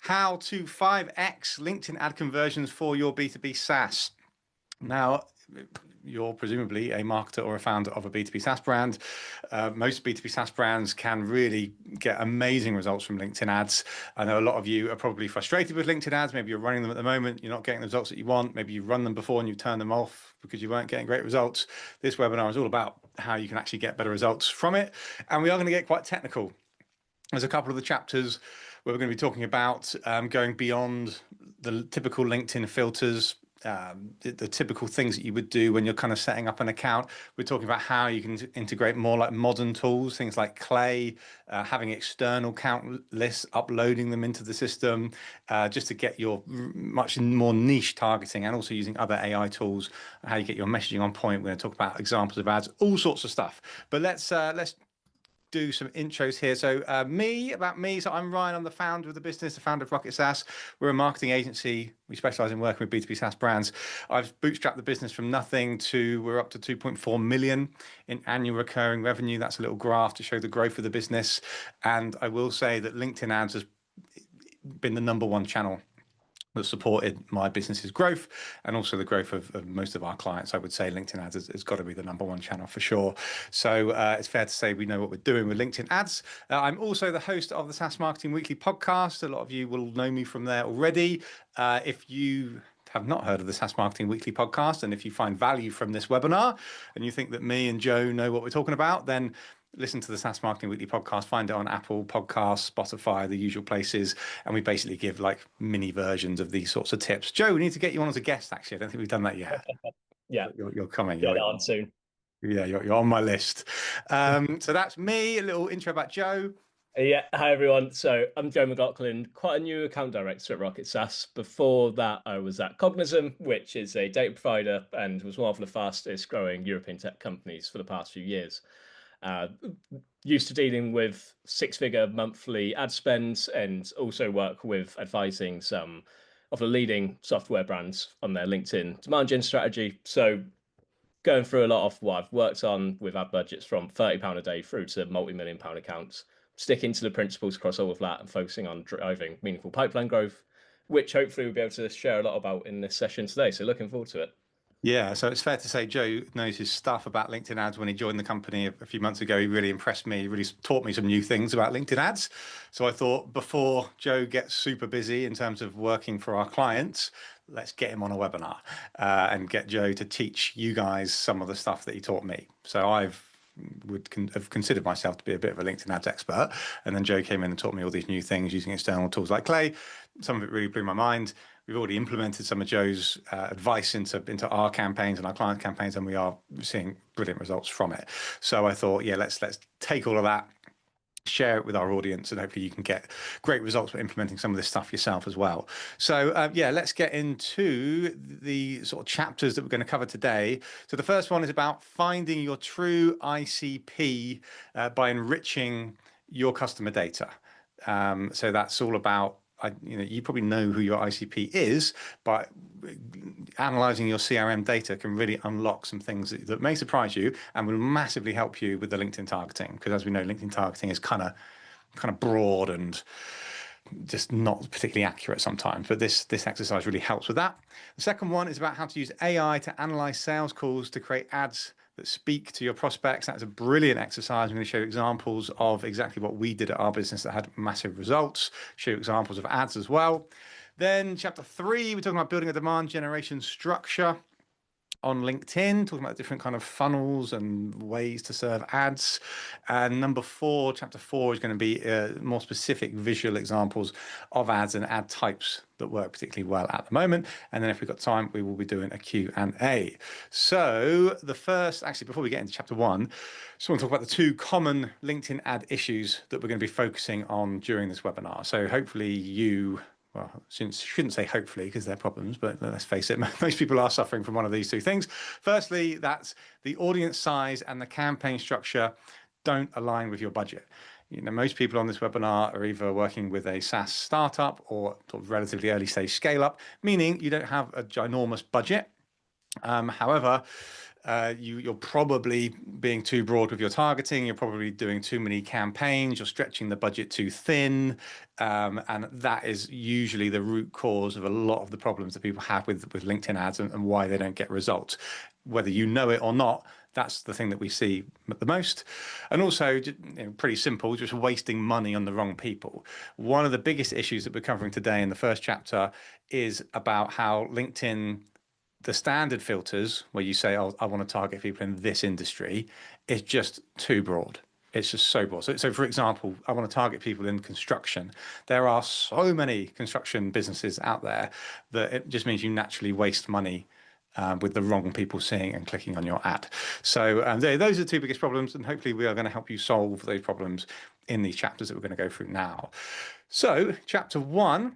how to 5x LinkedIn ad conversions for your B2B SaaS. Now, you're presumably a marketer or a founder of a B2B SaaS brand. Most B2B SaaS brands can really get amazing results from LinkedIn ads. I know a lot of you are probably frustrated with LinkedIn ads. Maybe you're running them at the moment, you're not getting the results that you want. Maybe you've run them before and you turn them off because you weren't getting great results. This webinar is all about how you can actually get better results from it. And we are going to get quite technical. There's a couple of the chapters where we're going to be talking about going beyond the typical LinkedIn filters, the typical things that you would do when you're kind of setting up an account. We're talking about how you can integrate more like modern tools, things like Clay, having external account lists, uploading them into the system, just to get your much more niche targeting, and also using other AI tools, how you get your messaging on point. We're going to talk about examples of ads, all sorts of stuff. But let's do some intros here. So about me. So I'm Ryan. I'm the founder of the business, the founder of Rocket SaaS. We're a marketing agency. We specialize in working with B2B SaaS brands. I've bootstrapped the business from nothing to we're up to 2.4 million in annual recurring revenue. That's a little graph to show the growth of the business. And I will say that LinkedIn ads has been the #1 channel that supported my business's growth and also the growth of most of our clients. I would say LinkedIn ads has got to be the #1 channel for sure. So it's fair to say we know what we're doing with LinkedIn ads. I'm also the host of the SaaS Marketing Weekly podcast. A lot of you will know me from there already. If you have not heard of the SaaS Marketing Weekly podcast, and if you find value from this webinar and you think that me and Joe know what we're talking about, then listen to the SaaS Marketing Weekly podcast. Find it on Apple Podcasts, Spotify, the usual places. And we basically give like mini versions of these sorts of tips. Joe, we need to get you on as a guest, actually. I don't think we've done that yet. Yeah. You're coming. Get on soon. Yeah, you're on my list. So that's me, a little intro about Joe. Yeah, hi everyone. So I'm Joe McLaughlin, quite a new account director at Rocket SaaS. Before that, I was at Cognism, which is a data provider and was one of the fastest growing European tech companies for the past few years. Used to dealing with 6-figure monthly ad spends and also work with advising some of the leading software brands on their LinkedIn demand gen strategy. So going through a lot of what I've worked on with ad budgets from £30 a day through to multi-million-pound accounts, sticking to the principles across all of that and focusing on driving meaningful pipeline growth, which hopefully we'll be able to share a lot about in this session today. So looking forward to it. Yeah, so it's fair to say Joe knows his stuff about LinkedIn ads. When he joined the company a few months ago, he really impressed me. He really taught me some new things about LinkedIn ads. So I thought before Joe gets super busy in terms of working for our clients, let's get him on a webinar and get Joe to teach you guys some of the stuff that he taught me. So have considered myself to be a bit of a LinkedIn ads expert. And then Joe came in and taught me all these new things using external tools like Clay. Some of it really blew my mind. We've already implemented some of Joe's advice into our campaigns and our client campaigns, and we are seeing brilliant results from it. So I thought, yeah, let's take all of that, share it with our audience, and hopefully you can get great results by implementing some of this stuff yourself as well. So yeah, let's get into the sort of chapters that we're going to cover today. So the first one is about finding your true ICP by enriching your customer data. So that's all about, you probably know who your ICP is, but analyzing your CRM data can really unlock some things that may surprise you and will massively help you with the LinkedIn targeting. Because as we know, LinkedIn targeting is kind of broad and just not particularly accurate sometimes, but this exercise really helps with that. The second one is about how to use AI to analyze sales calls to create ads that speak to your prospects. That's a brilliant exercise. I'm going to show you examples of exactly what we did at our business that had massive results, show you examples of ads as well. Then chapter 3, we're talking about building a demand generation structure on LinkedIn, talking about different kind of funnels and ways to serve ads. And chapter 4 is going to be more specific visual examples of ads and ad types that work particularly well at the moment. And then if we've got time, we will be doing a Q&A. So before we get into chapter 1, I just want to talk about the 2 common LinkedIn ad issues that we're going to be focusing on during this webinar. So hopefully well, shouldn't say hopefully because they're problems, but let's face it, most people are suffering from one of these 2 things. Firstly, that's the audience size and the campaign structure don't align with your budget. Most people on this webinar are either working with a SaaS startup or sort of relatively early stage scale up, meaning you don't have a ginormous budget. However, You're probably being too broad with your targeting. You're probably doing too many campaigns. You're stretching the budget too thin. And that is usually the root cause of a lot of the problems that people have with LinkedIn ads and why they don't get results. Whether you know it or not, that's the thing that we see the most. And also, pretty simple, just wasting money on the wrong people. One of the biggest issues that we're covering today in the first chapter is about how LinkedIn, the standard filters where you say, oh, I want to target people in this industry, is just too broad. It's just so broad. So for example, I want to target people in construction. There are so many construction businesses out there that it just means you naturally waste money with the wrong people seeing and clicking on your ad. So those are the two biggest problems, and hopefully we are going to help you solve those problems in these chapters that we're going to go through now. So chapter 1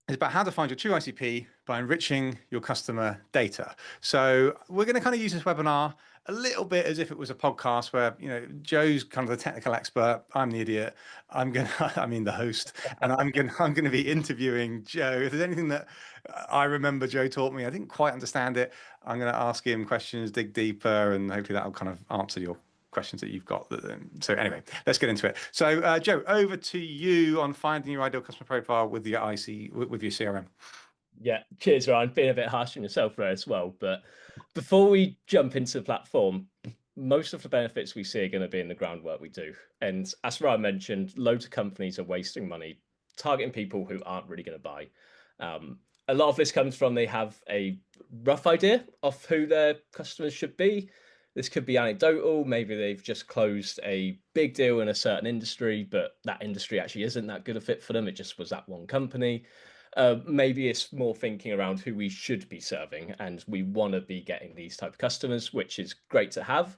is about how to find your true ICP by enriching your customer data. So we're going to kind of use this webinar a little bit as if it was a podcast where, Joe's kind of the technical expert, I'm the idiot, I mean the host, and I'm going to be interviewing Joe. If there's anything that I remember Joe taught me, I didn't quite understand it, I'm going to ask him questions, dig deeper, and hopefully that'll kind of answer your questions that you've got. So anyway, let's get into it. So Joe, over to you on finding your ideal customer profile with your with your CRM. Yeah, cheers, Ryan. Being a bit harsh on yourself there as well. But before we jump into the platform, most of the benefits we see are going to be in the groundwork we do. And as Ryan mentioned, loads of companies are wasting money targeting people who aren't really going to buy. A lot of this comes from they have a rough idea of who their customers should be. This could be anecdotal. Maybe they've just closed a big deal in a certain industry, but that industry actually isn't that good a fit for them. It just was that one company. Maybe it's more thinking around who we should be serving, and we want to be getting these type of customers, which is great to have.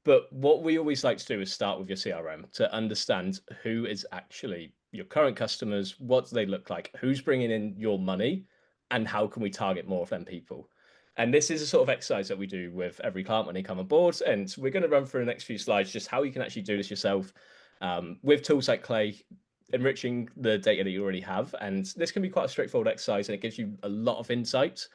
But what we always like to do is start with your CRM to understand who is actually your current customers, what do they look like, who's bringing in your money, and how can we target more of them people. And this is a sort of exercise that we do with every client when they come on board. And we're going to run through the next few slides, just how you can actually do this yourself with tools like Clay, enriching the data that you already have. And this can be quite a straightforward exercise, and it gives you a lot of insights.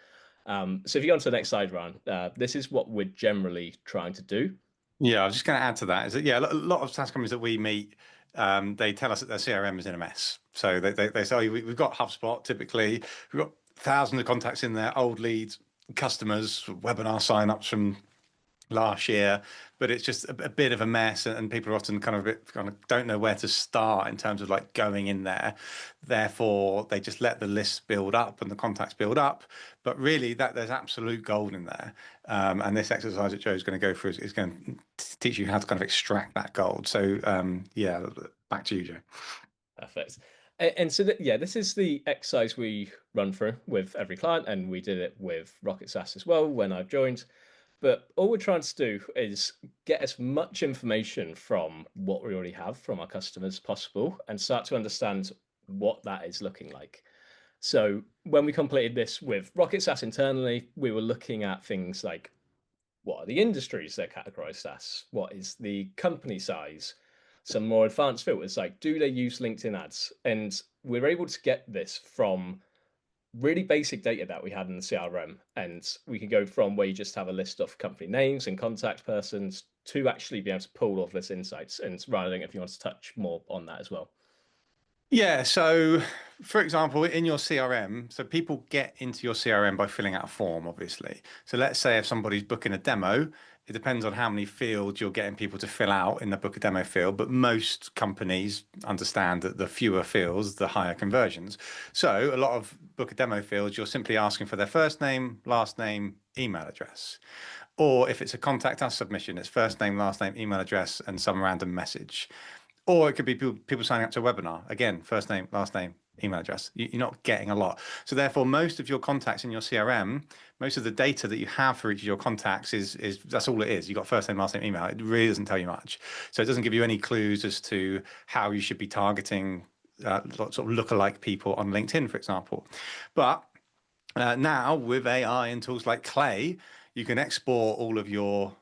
So if you go on to the next slide, Ryan, this is what we're generally trying to do. Yeah, I was just going to add to that. Is that, yeah, a lot of SaaS companies that we meet, they tell us that their CRM is in a mess. So they say, we've got HubSpot typically, we've got thousands of contacts in there, old leads, customers, webinar signups from last year, but it's just a bit of a mess, and people are often kind of don't know where to start in terms of like going in there. Therefore, they just let the list build up and the contacts build up. But really, that there's absolute gold in there. And this exercise that Joe's going to go through is going to teach you how to kind of extract that gold. So yeah, back to you, Joe. Perfect. And so this is the exercise we run through with every client, and we did it with Rocket SaaS as well when I joined. But all we're trying to do is get as much information from what we already have from our customers as possible and start to understand what that is looking like. So when we completed this with Rocket SaaS internally, we were looking at things like, what are the industries they're categorized as? What is the company size? Some more advanced filters, like do they use LinkedIn ads? And we're able to get this from really basic data that we had in the CRM. And we can go from where you just have a list of company names and contact persons to actually be able to pull all of this insights. And Ryan, if you want to touch more on that as well. Yeah, so for example, in your CRM, so people get into your CRM by filling out a form, obviously. So let's say if somebody's booking a demo, it depends on how many fields you're getting people to fill out in the book a demo field, but most companies understand that the fewer fields, the higher conversions. So a lot of book a demo fields, you're simply asking for their first name, last name, email address. Or if it's a contact us submission, it's first name, last name, email address, and some random message. Or it could be people signing up to a webinar. Again, first name, last name, email address. You're not getting a lot. So therefore, most of your contacts in your CRM, most of the data that you have for each of your contacts is that's all it is. You've got first name, last name, email. It really doesn't tell you much. So it doesn't give you any clues as to how you should be targeting sort of lookalike people on LinkedIn, for example. But now with AI and tools like Clay, you can export all of your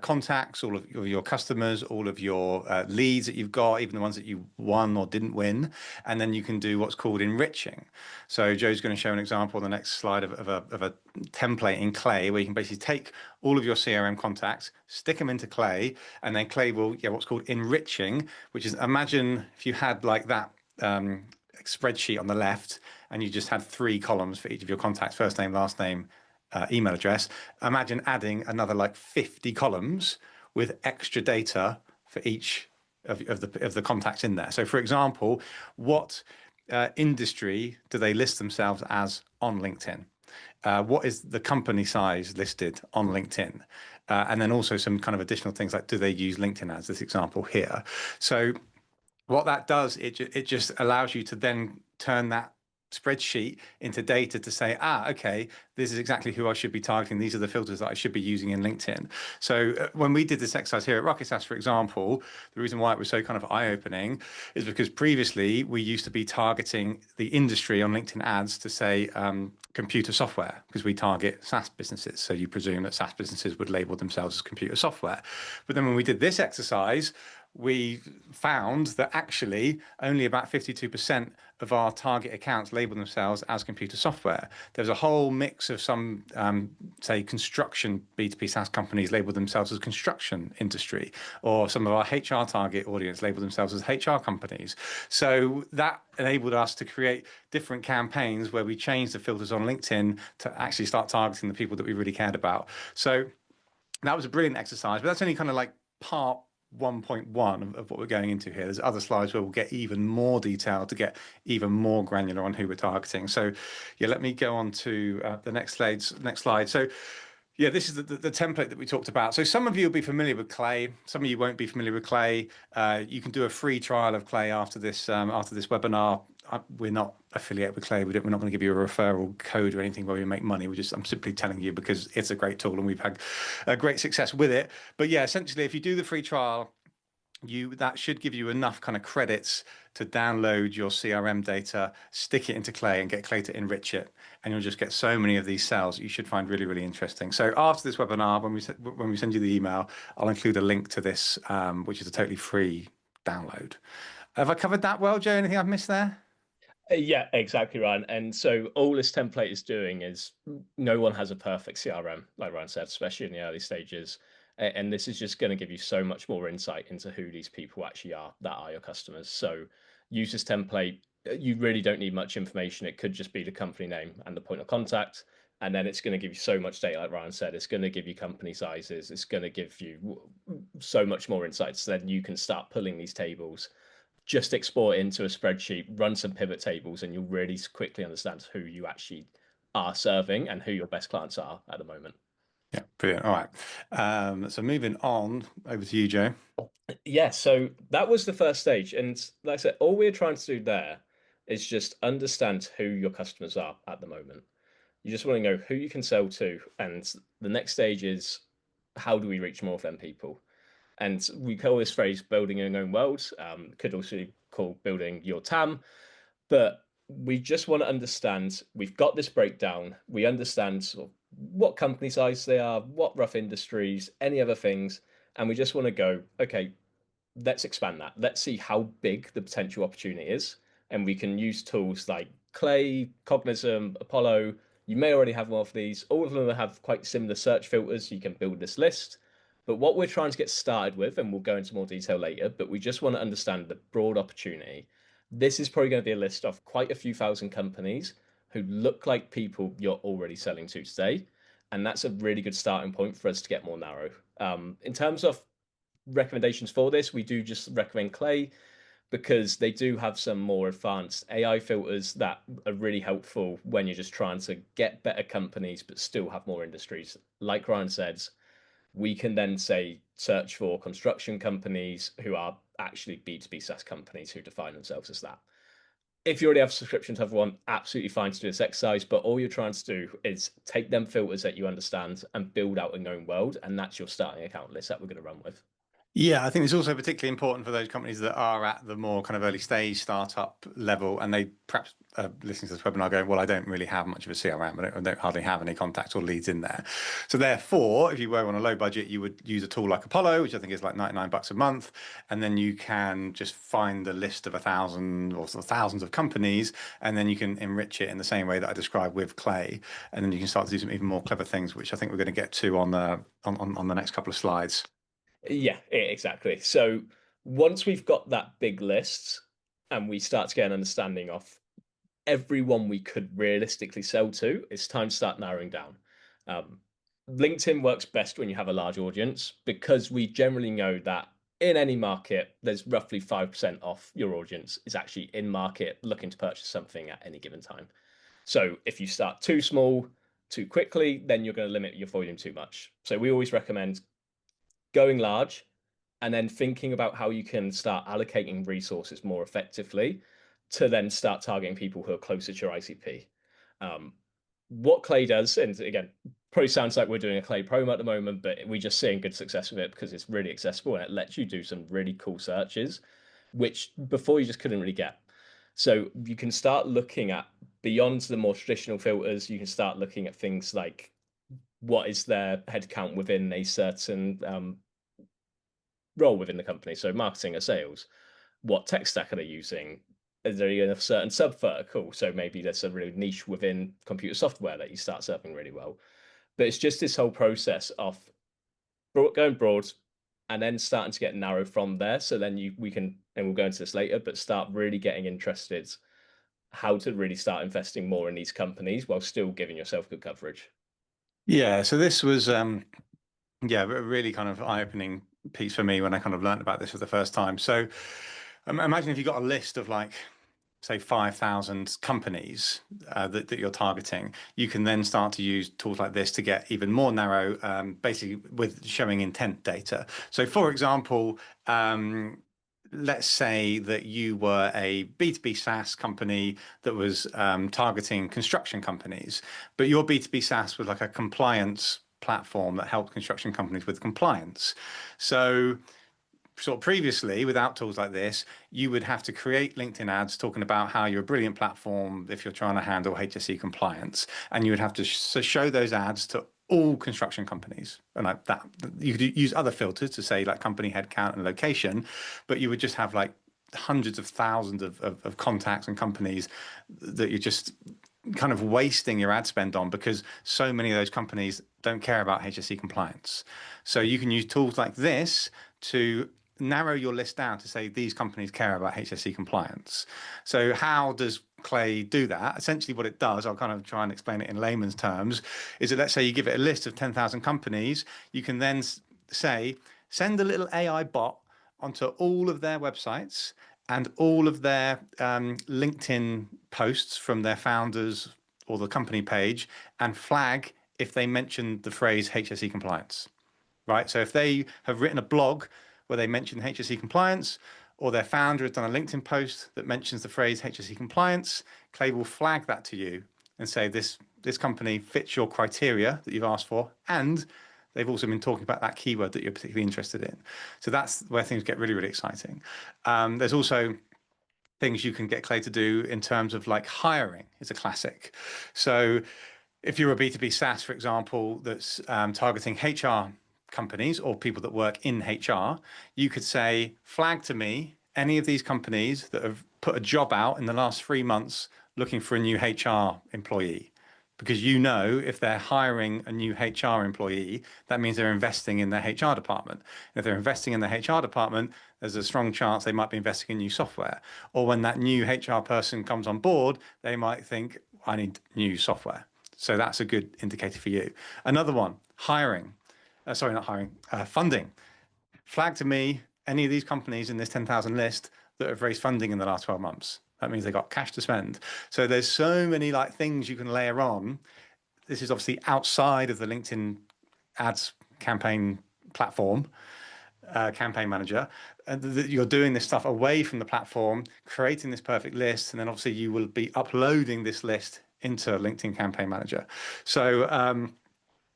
contacts, all of your customers, all of your leads that you've got, even the ones that you won or didn't win. And then you can do what's called enriching. So Joe's going to show an example on the next slide of a template in Clay, where you can basically take all of your CRM contacts, stick them into Clay, and then Clay will what's called enriching, which is, imagine if you had like that spreadsheet on the left, and you just had 3 columns for each of your contacts: first name, last name, email address. Imagine adding another like 50 columns with extra data for each of the contacts in there. So for example, what industry do they list themselves as on LinkedIn? What is the company size listed on LinkedIn? And then also some kind of additional things like, do they use LinkedIn ads, this example here? So what that does, it just allows you to then turn that spreadsheet into data to say, okay, this is exactly who I should be targeting. These are the filters that I should be using in LinkedIn. So when we did this exercise here at Rocket SaaS, for example, the reason why it was so kind of eye-opening is because previously we used to be targeting the industry on LinkedIn ads to say computer software, because we target SaaS businesses. So you presume that SaaS businesses would label themselves as computer software. But then when we did this exercise, we found that actually only about 52% of our target accounts label themselves as computer software. There's a whole mix of some, say, construction B2B SaaS companies label themselves as construction industry, or some of our HR target audience label themselves as HR companies. So that enabled us to create different campaigns where we changed the filters on LinkedIn to actually start targeting the people that we really cared about. So that was a brilliant exercise, but that's only kind of like part 1.1 of what we're going into here. There's other slides where we'll get even more detail to get even more granular on who we're targeting. So yeah, let me go on to the next slide. So yeah, this is the template that we talked about. So some of you will be familiar with Clay. Some of you won't be familiar with Clay. You can do a free trial of Clay after this webinar. We're not affiliated with Clay. We're not going to give you a referral code or anything where we make money. I'm simply telling you because it's a great tool and we've had a great success with it. But yeah, essentially, if you do the free trial, that should give you enough kind of credits to download your CRM data, stick it into Clay, and get Clay to enrich it, and you'll just get so many of these sales that you should find really, really interesting. So after this webinar, when we send you the email, I'll include a link to this, which is a totally free download. Have I covered that well, Joe? Anything I've missed there? Yeah, exactly, Ryan. And so all this template is doing is, no one has a perfect CRM, like Ryan said, especially in the early stages. And this is just going to give you so much more insight into who these people actually are that are your customers. So use this template. You really don't need much information. It could just be the company name and the point of contact. And then it's going to give you so much data, like Ryan said. It's going to give you company sizes. It's going to give you so much more insights. So then you can start pulling these tables, just export it into a spreadsheet, run some pivot tables, and you'll really quickly understand who you actually are serving and who your best clients are at the moment. Yeah, brilliant. All right. So moving on over to you, Joe. Yeah, so that was the first stage. And like I said, all we're trying to do there is just understand who your customers are at the moment. You just want to know who you can sell to. And the next stage is, how do we reach more of them people? And we call this phrase building your own world. Could also call building your TAM. But we just want to understand, we've got this breakdown. We understand sort of what company size they are, what rough industries, any other things. And we just want to go, okay, let's expand that. Let's see how big the potential opportunity is. And we can use tools like Clay, Cognism, Apollo. You may already have one of these. All of them have quite similar search filters. You can build this list. But what we're trying to get started with, and we'll go into more detail later, but we just want to understand the broad opportunity. This is probably going to be a list of quite a few thousand companies who look like people you're already selling to today. And that's a really good starting point for us to get more narrow. In terms of recommendations for this, we do just recommend Clay because they do have some more advanced AI filters that are really helpful when you're just trying to get better companies but still have more industries. Like Ryan said, we can then say search for construction companies who are actually B2B SaaS companies who define themselves as that. If you already have a subscription to everyone, absolutely fine to do this exercise, but all you're trying to do is take them filters that you understand and build out a known world, and that's your starting account list that we're going to run with. Yeah, I think it's also particularly important for those companies that are at the more kind of early stage startup level, and they perhaps listening to this webinar going, well, I don't really have much of a CRM. I don't hardly have any contacts or leads in there. So therefore, if you were on a low budget, you would use a tool like Apollo, which I think is like $99 a month. And then you can just find a list of 1,000 or thousands of companies, and then you can enrich it in the same way that I described with Clay. And then you can start to do some even more clever things, which I think we're going to get to on the next couple of slides. Yeah, exactly. So once we've got that big list and we start to get an understanding of everyone we could realistically sell to, it's time to start narrowing down. LinkedIn works best when you have a large audience, because we generally know that in any market, there's roughly 5% off your audience is actually in market looking to purchase something at any given time. So if you start too small, too quickly, then you're going to limit your volume too much. So we always recommend going large and then thinking about how you can start allocating resources more effectively to then start targeting people who are closer to your ICP. What Clay does, and again, probably sounds like we're doing a Clay promo at the moment, but we're just seeing good success with it because it's really accessible and it lets you do some really cool searches, which before you just couldn't really get. So you can start looking at beyond the more traditional filters. You can start looking at things like what is their headcount within a certain role within the company. So marketing or sales, what tech stack are they using? Is there a certain sub vertical? So maybe there's a really niche within computer software that you start serving really well. But it's just this whole process of going broad and then starting to get narrow from there. So then we can, and we'll go into this later, but start really getting interested how to really start investing more in these companies while still giving yourself good coverage. Yeah, so this was a really kind of eye-opening piece for me when I kind of learned about this for the first time. So imagine if you got a list of like, say, 5,000 companies that you're targeting. You can then start to use tools like this to get even more narrow, basically with showing intent data. So for example, let's say that you were a B2B SaaS company that was targeting construction companies, but your B2B SaaS was like a compliance platform that helped construction companies with compliance. So sort of previously, without tools like this, you would have to create LinkedIn ads talking about how you're a brilliant platform if you're trying to handle HSE compliance, and you would have to show those ads to all construction companies. And like that, you could use other filters to say like company headcount and location, but you would just have like hundreds of thousands of contacts and companies that you're just kind of wasting your ad spend on, because so many of those companies don't care about HSE compliance. So you can use tools like this to narrow your list down to say these companies care about HSE compliance. So how does Clay do that? Essentially what it does, I'll kind of try and explain it in layman's terms, is that let's say you give it a list of 10,000 companies, you can then say, send a little AI bot onto all of their websites and all of their LinkedIn posts from their founders or the company page, and flag if they mention the phrase HSE compliance, right? So if they have written a blog where they mention HSE compliance, or their founder has done a LinkedIn post that mentions the phrase HSE compliance, Clay will flag that to you and say this company fits your criteria that you've asked for, and they've also been talking about that keyword that you're particularly interested in. So that's where things get really, really exciting. There's also things you can get Clay to do in terms of like hiring is a classic. So if you're a B2B SaaS, for example, that's targeting HR companies or people that work in HR, you could say, flag to me any of these companies that have put a job out in the last 3 months looking for a new HR employee. Because you know if they're hiring a new HR employee, that means they're investing in their HR department. And if they're investing in the HR department, there's a strong chance they might be investing in new software. Or when that new HR person comes on board, they might think, I need new software. So that's a good indicator for you. Another one, hiring. Funding. Flag to me any of these companies in this 10,000 list that have raised funding in the last 12 months. That means they got cash to spend. So there's so many like things you can layer on. This is obviously outside of the LinkedIn ads campaign platform, campaign manager. And you're doing this stuff away from the platform, creating this perfect list, and then obviously you will be uploading this list into LinkedIn Campaign Manager. So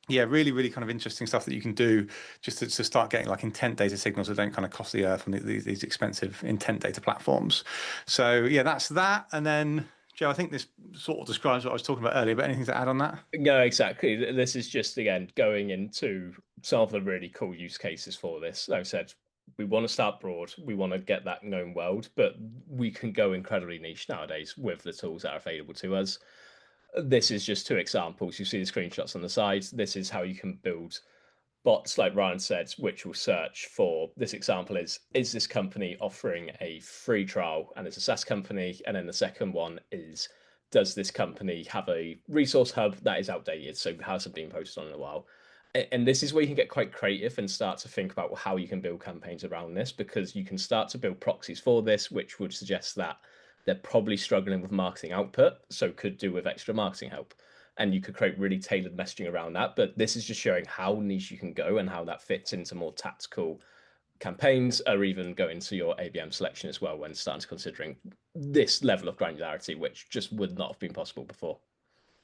yeah, really, really kind of interesting stuff that you can do just to start getting like intent data signals that don't kind of cost the earth on these expensive intent data platforms. So yeah, that's that. And then Joe, I think this sort of describes what I was talking about earlier, but anything to add on that? No, exactly. This is just again going into some of the really cool use cases for this. Like I said, we want to start broad, we want to get that known world, but we can go incredibly niche nowadays with the tools that are available to us. This is just two examples. You see the screenshots on the side. This is how you can build bots, like Ryan said, which will search for this example is this company offering a free trial and it's a SaaS company? And then the second one is, does this company have a resource hub that is outdated? So hasn't been posted on in a while. And this is where you can get quite creative and start to think about how you can build campaigns around this, because you can start to build proxies for this, which would suggest that they're probably struggling with marketing output, so could do with extra marketing help. And you could create really tailored messaging around that. But this is just showing how niche you can go and how that fits into more tactical campaigns, or even go into your ABM selection as well when starting to considering this level of granularity, which just would not have been possible before.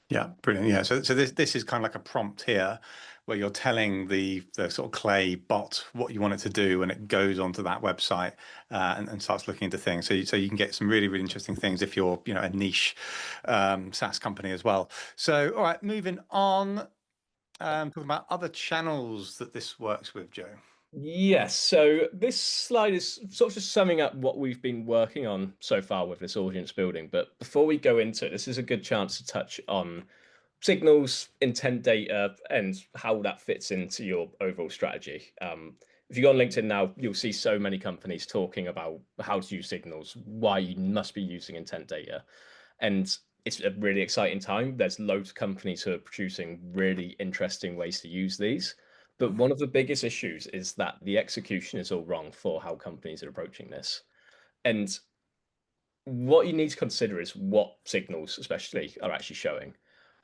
Yeah, brilliant. Yeah, so this is kind of like a prompt here, where you're telling the sort of clay bot what you want it to do, and it goes onto that website and starts looking into things. So you can get some really interesting things if you're a niche SaaS company as well. So all right, moving on, talking about other channels that this works with, Joe. Yes, so this slide is sort of just summing up what we've been working on so far with this audience building. But before we go into it, this is a good chance to touch on signals, intent data, and how that fits into your overall strategy. If you go on LinkedIn now, you'll see so many companies talking about how to use signals, why you must be using intent data. And it's a really exciting time. There's loads of companies who are producing really interesting ways to use these. But one of the biggest issues is that the execution is all wrong for how companies are approaching this. And what you need to consider is what signals, especially, are actually showing.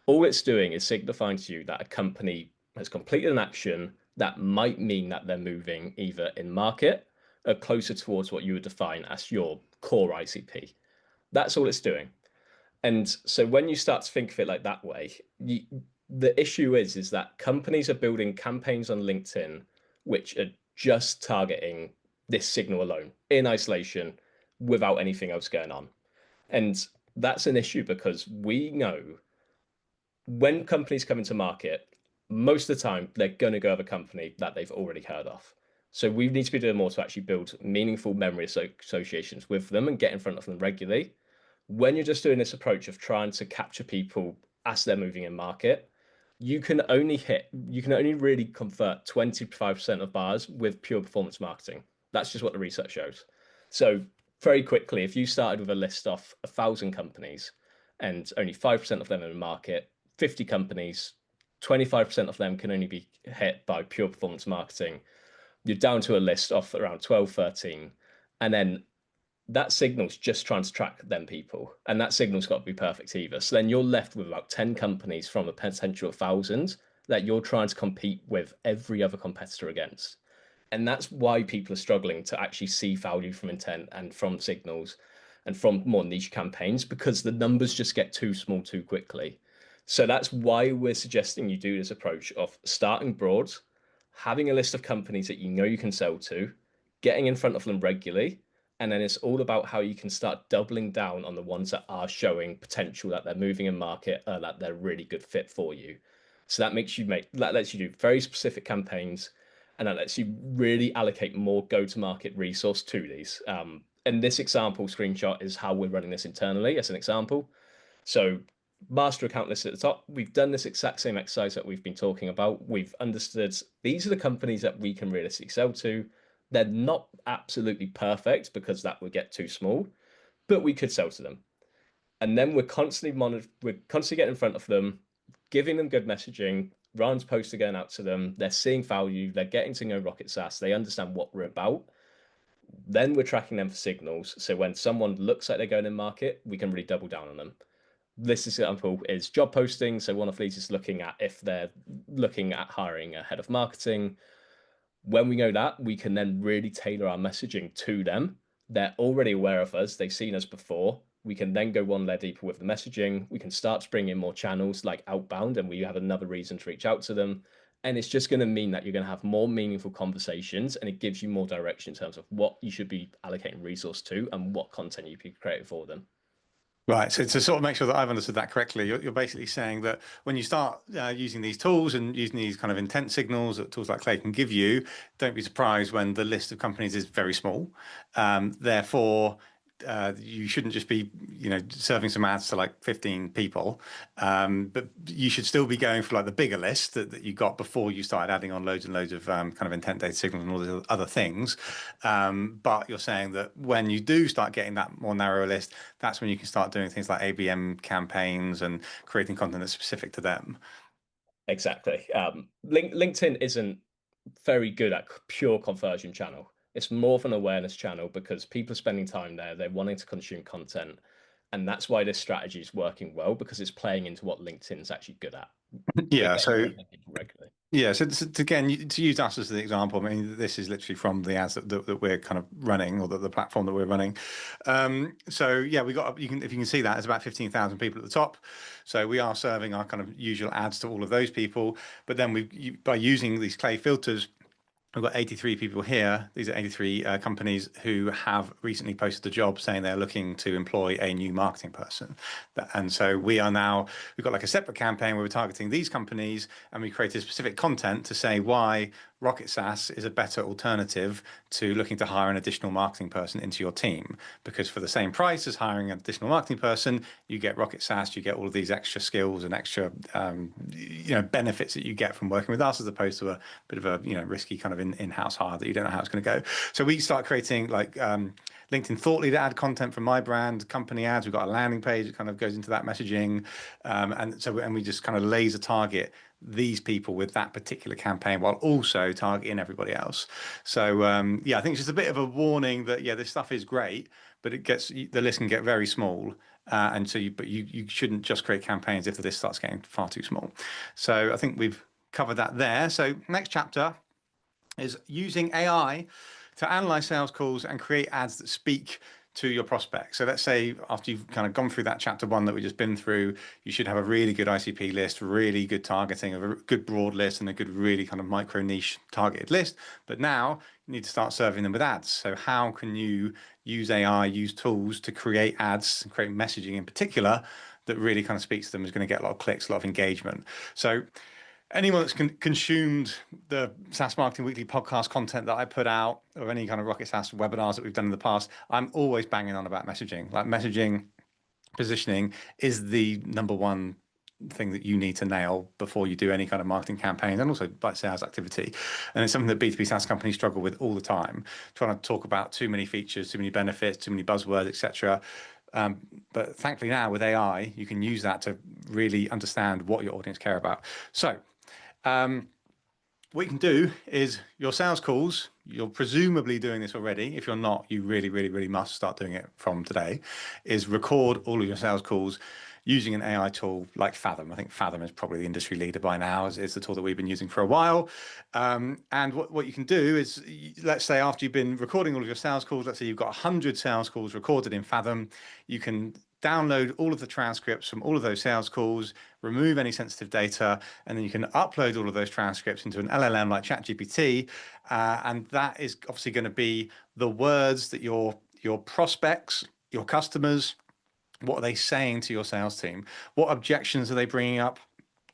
All it's doing is signifying to you that a company has completed an action that might mean that they're moving either in market or closer towards what you would define as your core ICP. That's all it's doing. And so when you start to think of it like that way, the issue is that companies are building campaigns on LinkedIn which are just targeting this signal alone in isolation without anything else going on. And that's an issue because we know when companies come into market, most of the time they're going to go with a company that they've already heard of. So we need to be doing more to actually build meaningful memory associations with them and get in front of them regularly. When you're just doing this approach of trying to capture people as they're moving in market, you can only really convert 25% of buyers with pure performance marketing. That's just what the research shows. So very quickly, if you started with a list of 1,000 companies and only 5% of them are in market, 50 companies, 25% of them can only be hit by pure performance marketing. You're down to a list of around 12, 13. And then that signal's just trying to track them people. And that signal's got to be perfect either. So then you're left with about 10 companies from a potential of thousands that you're trying to compete with every other competitor against. And that's why people are struggling to actually see value from intent and from signals and from more niche campaigns, because the numbers just get too small too quickly. So that's why we're suggesting you do this approach of starting broad, having a list of companies that you know you can sell to, getting in front of them regularly, and then it's all about how you can start doubling down on the ones that are showing potential, that they're moving in market, that they're a really good fit for you. So that lets you do very specific campaigns, and that lets you really allocate more go-to-market resource to these. And this example screenshot is how we're running this internally as an example. So master account list at the top, we've done this exact same exercise that we've been talking about. We've understood these are the companies that we can realistically sell to. They're not absolutely perfect because that would get too small, but we could sell to them. And then we're constantly getting in front of them, giving them good messaging. Ryan's posts are going out to them. They're seeing value. They're getting to know Rocket SaaS. They understand what we're about. Then we're tracking them for signals. So when someone looks like they're going in market, we can really double down on them. This example is job posting. So one of these is looking at if they're looking at hiring a head of marketing. When we know that, we can then really tailor our messaging to them. They're already aware of us. They've seen us before. We can then go one layer deeper with the messaging. We can start to bring in more channels like outbound, and we have another reason to reach out to them. And it's just going to mean that you're going to have more meaningful conversations, and it gives you more direction in terms of what you should be allocating resource to and what content you can create for them. Right. So to sort of make sure that I've understood that correctly, you're basically saying that when you start using these tools and using these kind of intent signals that tools like Clay can give you, don't be surprised when the list of companies is very small. Therefore, you shouldn't just be, serving some ads to like 15 people, but you should still be going for like the bigger list that you got before you started adding on loads and loads of kind of intent data signals and all these other things. But you're saying that when you do start getting that more narrow list, that's when you can start doing things like ABM campaigns and creating content that's specific to them. Exactly. LinkedIn isn't very good at pure conversion channel. It's more of an awareness channel because people are spending time there. They're wanting to consume content. And that's why this strategy is working well, because it's playing into what LinkedIn's actually good at. We're Yeah. getting So relevant people regularly. yeah, so again, to use us as the example, I mean, this is literally from the ads that we're kind of running, or the platform that we're running. So yeah, we got you can if you can see that, there's about 15,000 people at the top. So we are serving our kind of usual ads to all of those people, but then by using these Clay filters. We've got 83 people here. These are 83 companies who have recently posted a job saying they're looking to employ a new marketing person. And so we've got like a separate campaign where we're targeting these companies, and we created specific content to say why Rocket SaaS is a better alternative to looking to hire an additional marketing person into your team. Because for the same price as hiring an additional marketing person, you get Rocket SaaS, you get all of these extra skills and extra benefits that you get from working with us, as opposed to a bit of a risky kind of in-house hire that you don't know how it's going to go. So we start creating like LinkedIn thought leader ad content from my brand, company ads. We've got a landing page that kind of goes into that messaging, and we just kind of laser target these people with that particular campaign while also targeting everybody else. So yeah, I think it's just a bit of a warning that this stuff is great, but the list can get very small. And so you shouldn't just create campaigns if the list starts getting far too small. So I think we've covered that there. So next chapter is using AI to analyze sales calls and create ads that speak to your prospects. So let's say after you've kind of gone through that chapter one that we've just been through, you should have a really good ICP list, really good targeting, a good broad list, and a good really kind of micro niche targeted list. But now you need to start serving them with ads. So how can you use AI, use tools to create ads and create messaging in particular that really kind of speaks to them, is going to get a lot of clicks, a lot of engagement. So anyone that's consumed the SaaS Marketing Weekly podcast content that I put out, or any kind of Rocket SaaS webinars that we've done in the past, I'm always banging on about messaging. Like, messaging positioning is the number one thing that you need to nail before you do any kind of marketing campaigns, and also like sales activity. And it's something that B2B SaaS companies struggle with all the time, trying to talk about too many features, too many benefits, too many buzzwords, etc. But thankfully now with AI, you can use that to really understand what your audience care about. So what you can do is your sales calls, you're presumably doing this already. If you're not, you really, really, really must start doing it from today, is record all of your sales calls using an AI tool like Fathom. I think Fathom is probably the industry leader by now. It's the tool that we've been using for a while. And what you can do is, let's say after you've been recording all of your sales calls, let's say you've got 100 sales calls recorded in Fathom, you can download all of the transcripts from all of those sales calls, remove any sensitive data, and then you can upload all of those transcripts into an LLM like ChatGPT. And that is obviously going to be the words that your prospects, your customers, what are they saying to your sales team? What objections are they bringing up?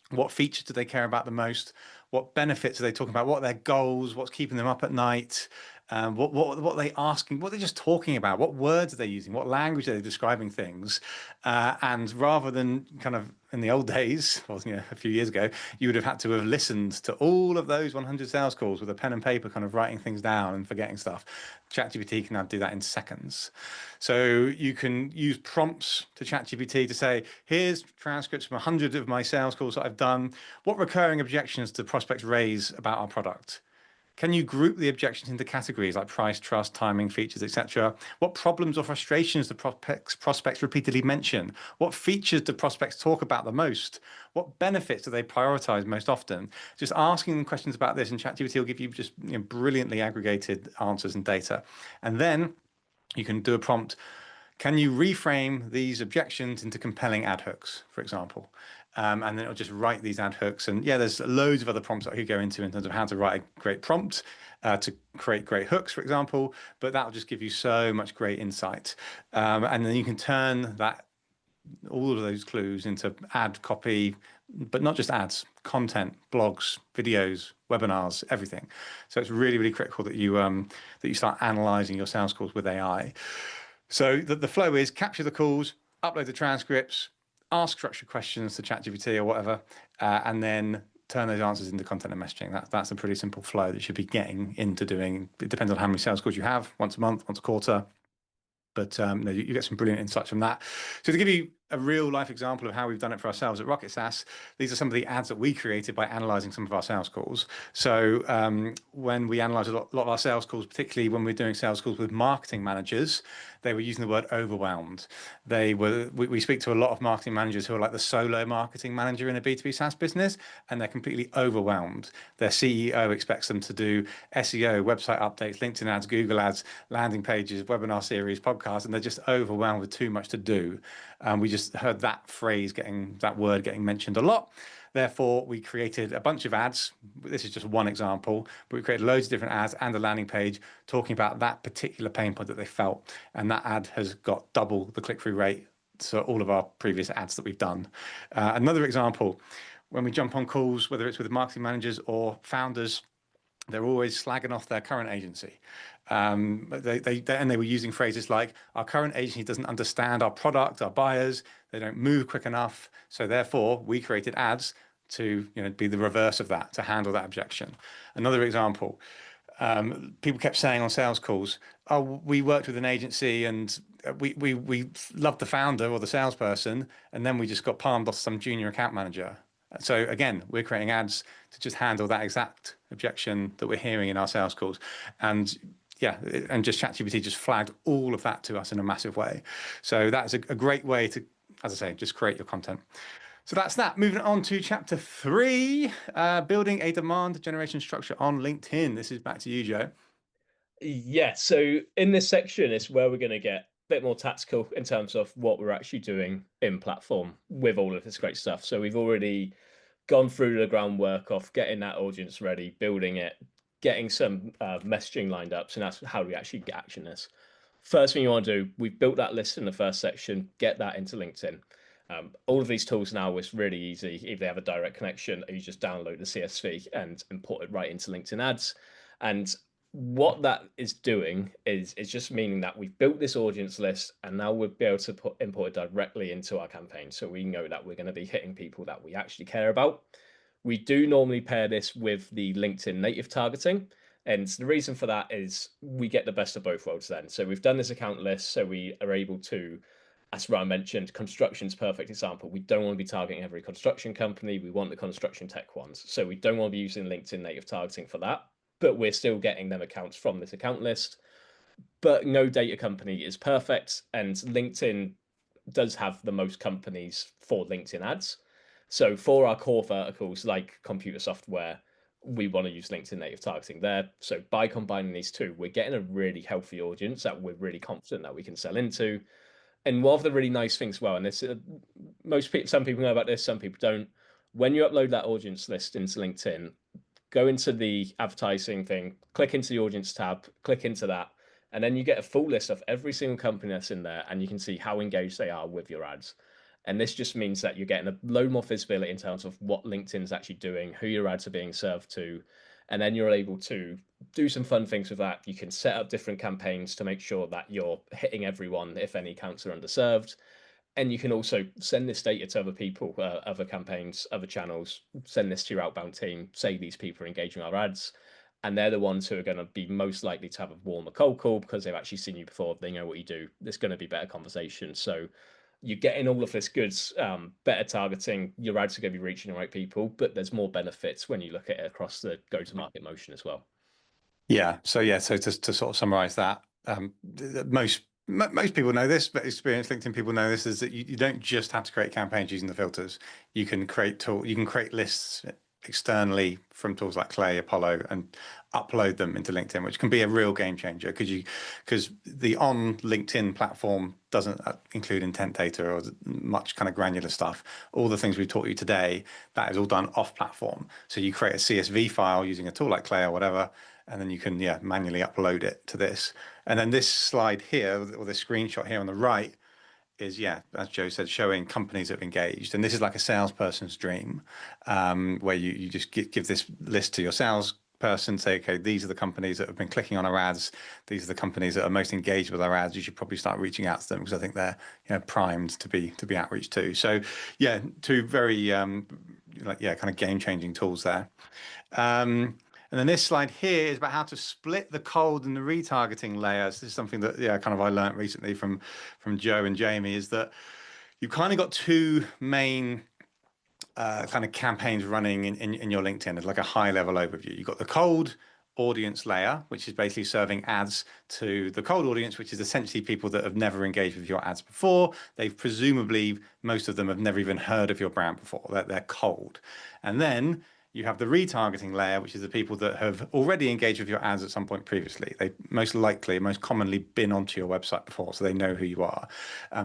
What features do they care about the most? What benefits are they talking about? What are their goals? What's keeping them up at night? What are they asking? What are they just talking about? What words are they using? What language are they describing things? And rather than kind of in the old days, well, a few years ago, you would have had to have listened to all of those 100 sales calls with a pen and paper, kind of writing things down and forgetting stuff. ChatGPT can now do that in seconds. So you can use prompts to ChatGPT to say, here's transcripts from 100 of my sales calls that I've done. What recurring objections do prospects raise about our product? Can you group the objections into categories like price, trust, timing, features, etc.? What problems or frustrations do prospects repeatedly mention? What features do prospects talk about the most? What benefits do they prioritize most often? Just asking them questions about this, and ChatGPT will give you just brilliantly aggregated answers and data. And then you can do a prompt. Can you reframe these objections into compelling ad hooks, for example? And then it'll just write these ad hooks. And yeah, there's loads of other prompts that I could go into in terms of how to write a great prompt to create great hooks, for example. But that'll just give you so much great insight. And then you can turn that all of those clues into ad copy, but not just ads, content, blogs, videos, webinars, everything. So it's really, really critical that you start analyzing your sales calls with AI. So the flow is capture the calls, upload the transcripts, ask structured questions to ChatGPT or whatever, and then turn those answers into content and messaging. That's a pretty simple flow that you should be getting into doing. It depends on how many sales calls you have, once a month, once a quarter. But no, you get some brilliant insights from that. So to give you a real life example of how we've done it for ourselves at Rocket SaaS, these are some of the ads that we created by analyzing some of our sales calls. So when we analyze a lot of our sales calls, particularly when we're doing sales calls with marketing managers, they were using the word overwhelmed. We speak to a lot of marketing managers who are like the solo marketing manager in a B2B SaaS business, and they're completely overwhelmed. Their CEO expects them to do SEO, website updates, LinkedIn ads, Google ads, landing pages, webinar series, podcasts, and they're just overwhelmed with too much to do. We just heard that word getting mentioned a lot. Therefore, we created a bunch of ads. This is just one example, but we created loads of different ads and a landing page talking about that particular pain point that they felt. And that ad has got double the click-through rate to all of our previous ads that we've done. Another example, when we jump on calls, whether it's with marketing managers or founders, they're always slagging off their current agency. They were using phrases like, our current agency doesn't understand our product, our buyers, they don't move quick enough. So therefore, we created ads to be the reverse of that, to handle that objection. Another example, people kept saying on sales calls, oh, we worked with an agency and we loved the founder or the salesperson, and then we just got palmed off some junior account manager. So again, we're creating ads to just handle that exact objection that we're hearing in our sales calls. And just ChatGPT just flagged all of that to us in a massive way. So that's a great way to, as I say, just create your content. So that's that. Moving on to chapter 3, building a demand generation structure on LinkedIn. This is back to you, Joe. Yeah, so in this section is where we're going to get a bit more tactical in terms of what we're actually doing in platform with all of this great stuff. So we've already gone through the groundwork of getting that audience ready, building it, getting some messaging lined up. So that's how we actually get action this. First thing you want to do, we've built that list in the first section, get that into LinkedIn. All of these tools now is really easy. If they have a direct connection, you just download the CSV and import it right into LinkedIn ads. And what that is doing is just meaning that we've built this audience list and now we'll be able to import it directly into our campaign. So we know that we're going to be hitting people that we actually care about. We do normally pair this with the LinkedIn native targeting. And the reason for that is we get the best of both worlds then. So we've done this account list, so we are able to, as Ryan mentioned, construction's perfect example. We don't want to be targeting every construction company. We want the construction tech ones. So we don't want to be using LinkedIn native targeting for that, but we're still getting them accounts from this account list. But no data company is perfect, and LinkedIn does have the most companies for LinkedIn ads. So for our core verticals like computer software, we want to use LinkedIn native targeting there. So by combining these two, we're getting a really healthy audience that we're really confident that we can sell into. And one of the really nice things, well, and this some people know about this, some people don't. When you upload that audience list into LinkedIn, go into the advertising thing, click into the audience tab, click into that, and then you get a full list of every single company that's in there, and you can see how engaged they are with your ads. And this just means that you're getting a load more visibility in terms of what LinkedIn's actually doing, who your ads are being served to, and then you're able to do some fun things with that. You can set up different campaigns to make sure that you're hitting everyone if any accounts are underserved. And you can also send this data to other people, other campaigns, other channels, send this to your outbound team, say these people are engaging our ads, and they're the ones who are going to be most likely to have a warmer cold call because they've actually seen you before, they know what you do, there's going to be better conversation. So you're getting all of this goods, better targeting, your ads are going to be reaching the right people, but there's more benefits when you look at it across the go-to-market motion as well. So to sort of summarize that, most people know this, but experienced LinkedIn people know this, is that you don't just have to create campaigns using the filters. You can create lists externally from tools like Clay, Apollo, and upload them into LinkedIn, which can be a real game changer because the on LinkedIn platform doesn't include intent data or much kind of granular stuff. All the things we've taught you today, that is all done off platform. So you create a CSV file using a tool like Clay or whatever, and then you can manually upload it to this. And then this slide here, or this screenshot here on the right, is, yeah, as Joe said, showing companies that have engaged. And this is like a salesperson's dream, where you just give this list to your salesperson, say, okay, these are the companies that have been clicking on our ads. These are the companies that are most engaged with our ads. You should probably start reaching out to them because I think they're, primed to be outreached to. So yeah, two very kind of game-changing tools there. And then this slide here is about how to split the cold and the retargeting layers. This is something that, kind of I learned recently from Joe and Jamie, is that you've kind of got two main kind of campaigns running in your LinkedIn. It's like a high level overview. You've got the cold audience layer, which is basically serving ads to the cold audience, which is essentially people that have never engaged with your ads before. They've presumably, most of them have never even heard of your brand before. They're cold. And then you have the retargeting layer, which is the people that have already engaged with your ads at some point previously. They most commonly been onto your website before, so they know who you are.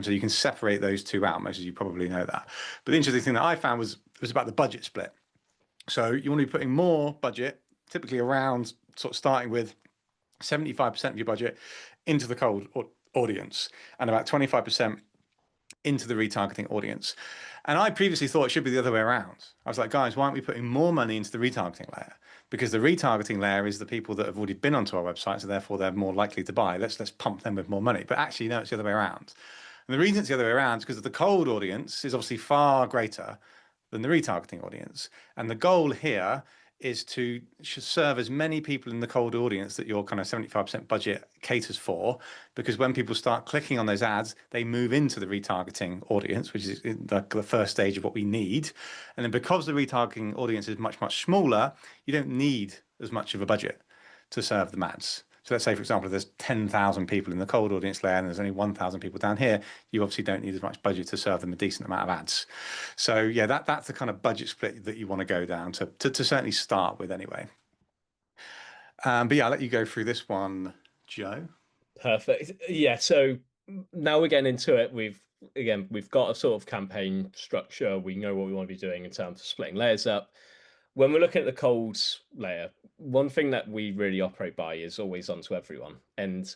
So you can separate those two out. Most of you probably know that. But the interesting thing that I found was about the budget split. So you want to be putting more budget, typically around sort of starting with 75% of your budget into the cold audience and about 25% into the retargeting audience. And I previously thought it should be the other way around. I was like, guys, why aren't we putting more money into the retargeting layer? Because the retargeting layer is the people that have already been onto our website, so therefore they're more likely to buy. Let's pump them with more money. But actually, no, it's the other way around. And the reason it's the other way around is because the cold audience is obviously far greater than the retargeting audience. And the goal here is to serve as many people in the cold audience that your kind of 75% budget caters for, because when people start clicking on those ads, they move into the retargeting audience, which is the first stage of what we need. And then because the retargeting audience is much, much smaller, you don't need as much of a budget to serve the ads. So let's say, for example, if there's 10,000 people in the cold audience layer and there's only 1,000 people down here, you obviously don't need as much budget to serve them a decent amount of ads. So yeah, that's the kind of budget split that you want to go down to certainly start with anyway. But yeah, I'll let you go through this one, Joe. Perfect. Yeah. So now we're getting into it. We've got a sort of campaign structure. We know what we want to be doing in terms of splitting layers up. When we're looking at the colds layer, one thing that we really operate by is always onto everyone. And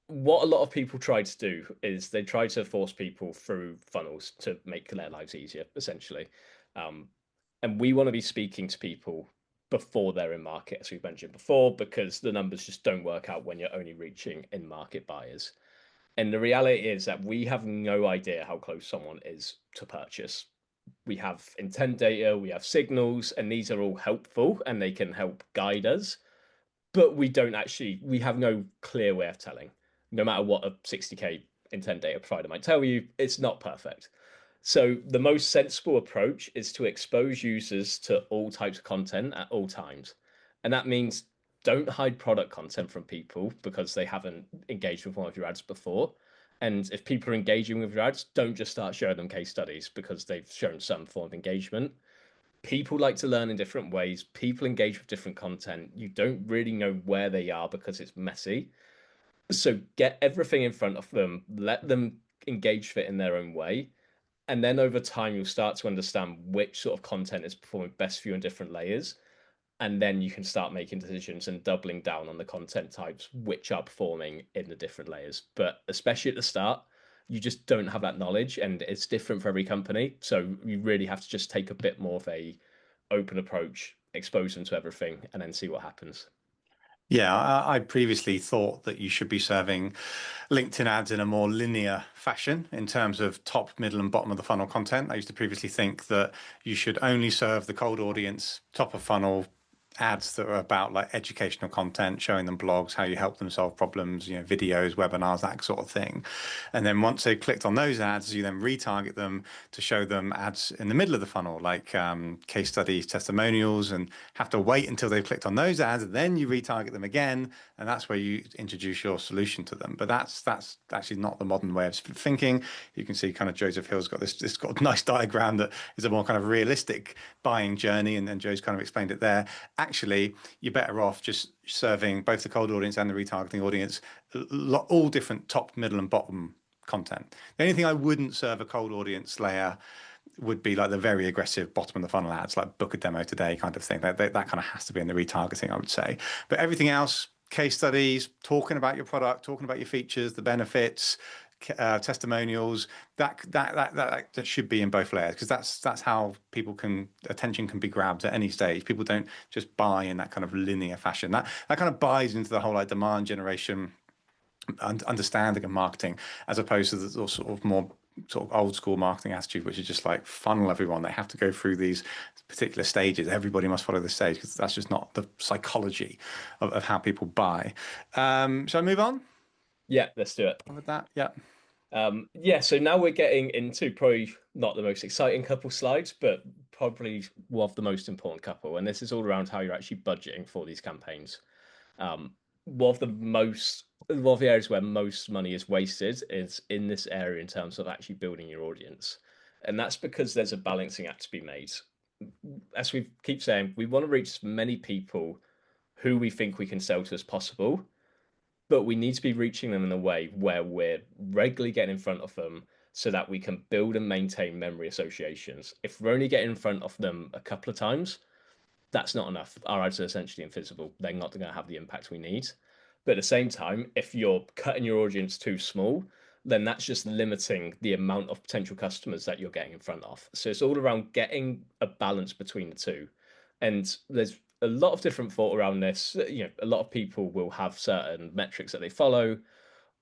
what a lot of people try to do is they try to force people through funnels to make their lives easier, essentially. And we want to be speaking to people before they're in market, as we mentioned before, because the numbers just don't work out when you're only reaching in market buyers. And the reality is that we have no idea how close someone is to purchase. We have intent data, we have signals, and these are all helpful and they can help guide us. But we have no clear way of telling. No matter what a 60K intent data provider might tell you, it's not perfect. So the most sensible approach is to expose users to all types of content at all times. And that means don't hide product content from people because they haven't engaged with one of your ads before. And if people are engaging with your ads, don't just start showing them case studies because they've shown some form of engagement. People like to learn in different ways. People engage with different content. You don't really know where they are because it's messy. So get everything in front of them, let them engage with it in their own way. And then over time, you'll start to understand which sort of content is performing best for you in different layers. And then you can start making decisions and doubling down on the content types which are performing in the different layers. But especially at the start, you just don't have that knowledge and it's different for every company. So you really have to just take a bit more of a open approach, expose them to everything, and then see what happens. Yeah, I previously thought that you should be serving LinkedIn ads in a more linear fashion in terms of top, middle, and bottom of the funnel content. I used to previously think that you should only serve the cold audience, top of funnel ads that are about like educational content, showing them blogs, how you help them solve problems, videos, webinars, that sort of thing. And then once they clicked on those ads, you then retarget them to show them ads in the middle of the funnel, like case studies, testimonials, and have to wait until they've clicked on those ads. And then you retarget them again, and that's where you introduce your solution to them. But that's actually not the modern way of thinking. You can see kind of Joseph Hill's got this got a nice diagram that is a more kind of realistic buying journey, and then Joe's kind of explained it there. Actually, you're better off just serving both the cold audience and the retargeting audience, all different top, middle, and bottom content. The only thing I wouldn't serve a cold audience layer would be like the very aggressive bottom of the funnel ads, like book a demo today kind of thing. That kind of has to be in the retargeting, I would say. But everything else, case studies, talking about your product, talking about your features, the benefits, testimonials, that should be in both layers, because that's how attention can be grabbed at any stage. People don't just buy in that kind of linear fashion. That kind of buys into the whole like demand generation understanding of marketing, as opposed to the sort of more sort of old school marketing attitude, which is just like funnel everyone. They have to go through these particular stages. Everybody must follow the stage, because that's just not the psychology of how people buy. Shall I move on Yeah, let's do it. with that? Yeah. Yeah, so now we're getting into probably not the most exciting couple slides, but probably one of the most important couple. And this is all around how you're actually budgeting for these campaigns. One of the areas where most money is wasted is in this area in terms of actually building your audience. And that's because there's a balancing act to be made. As we keep saying, we want to reach as many people who we think we can sell to as possible, but we need to be reaching them in a way where we're regularly getting in front of them so that we can build and maintain memory associations. If we're only getting in front of them a couple of times, that's not enough. Our ads are essentially invisible. They're not going to have the impact we need. But at the same time, if you're cutting your audience too small, then that's just limiting the amount of potential customers that you're getting in front of. So it's all around getting a balance between the two. And there's a lot of different thought around this. A lot of people will have certain metrics that they follow.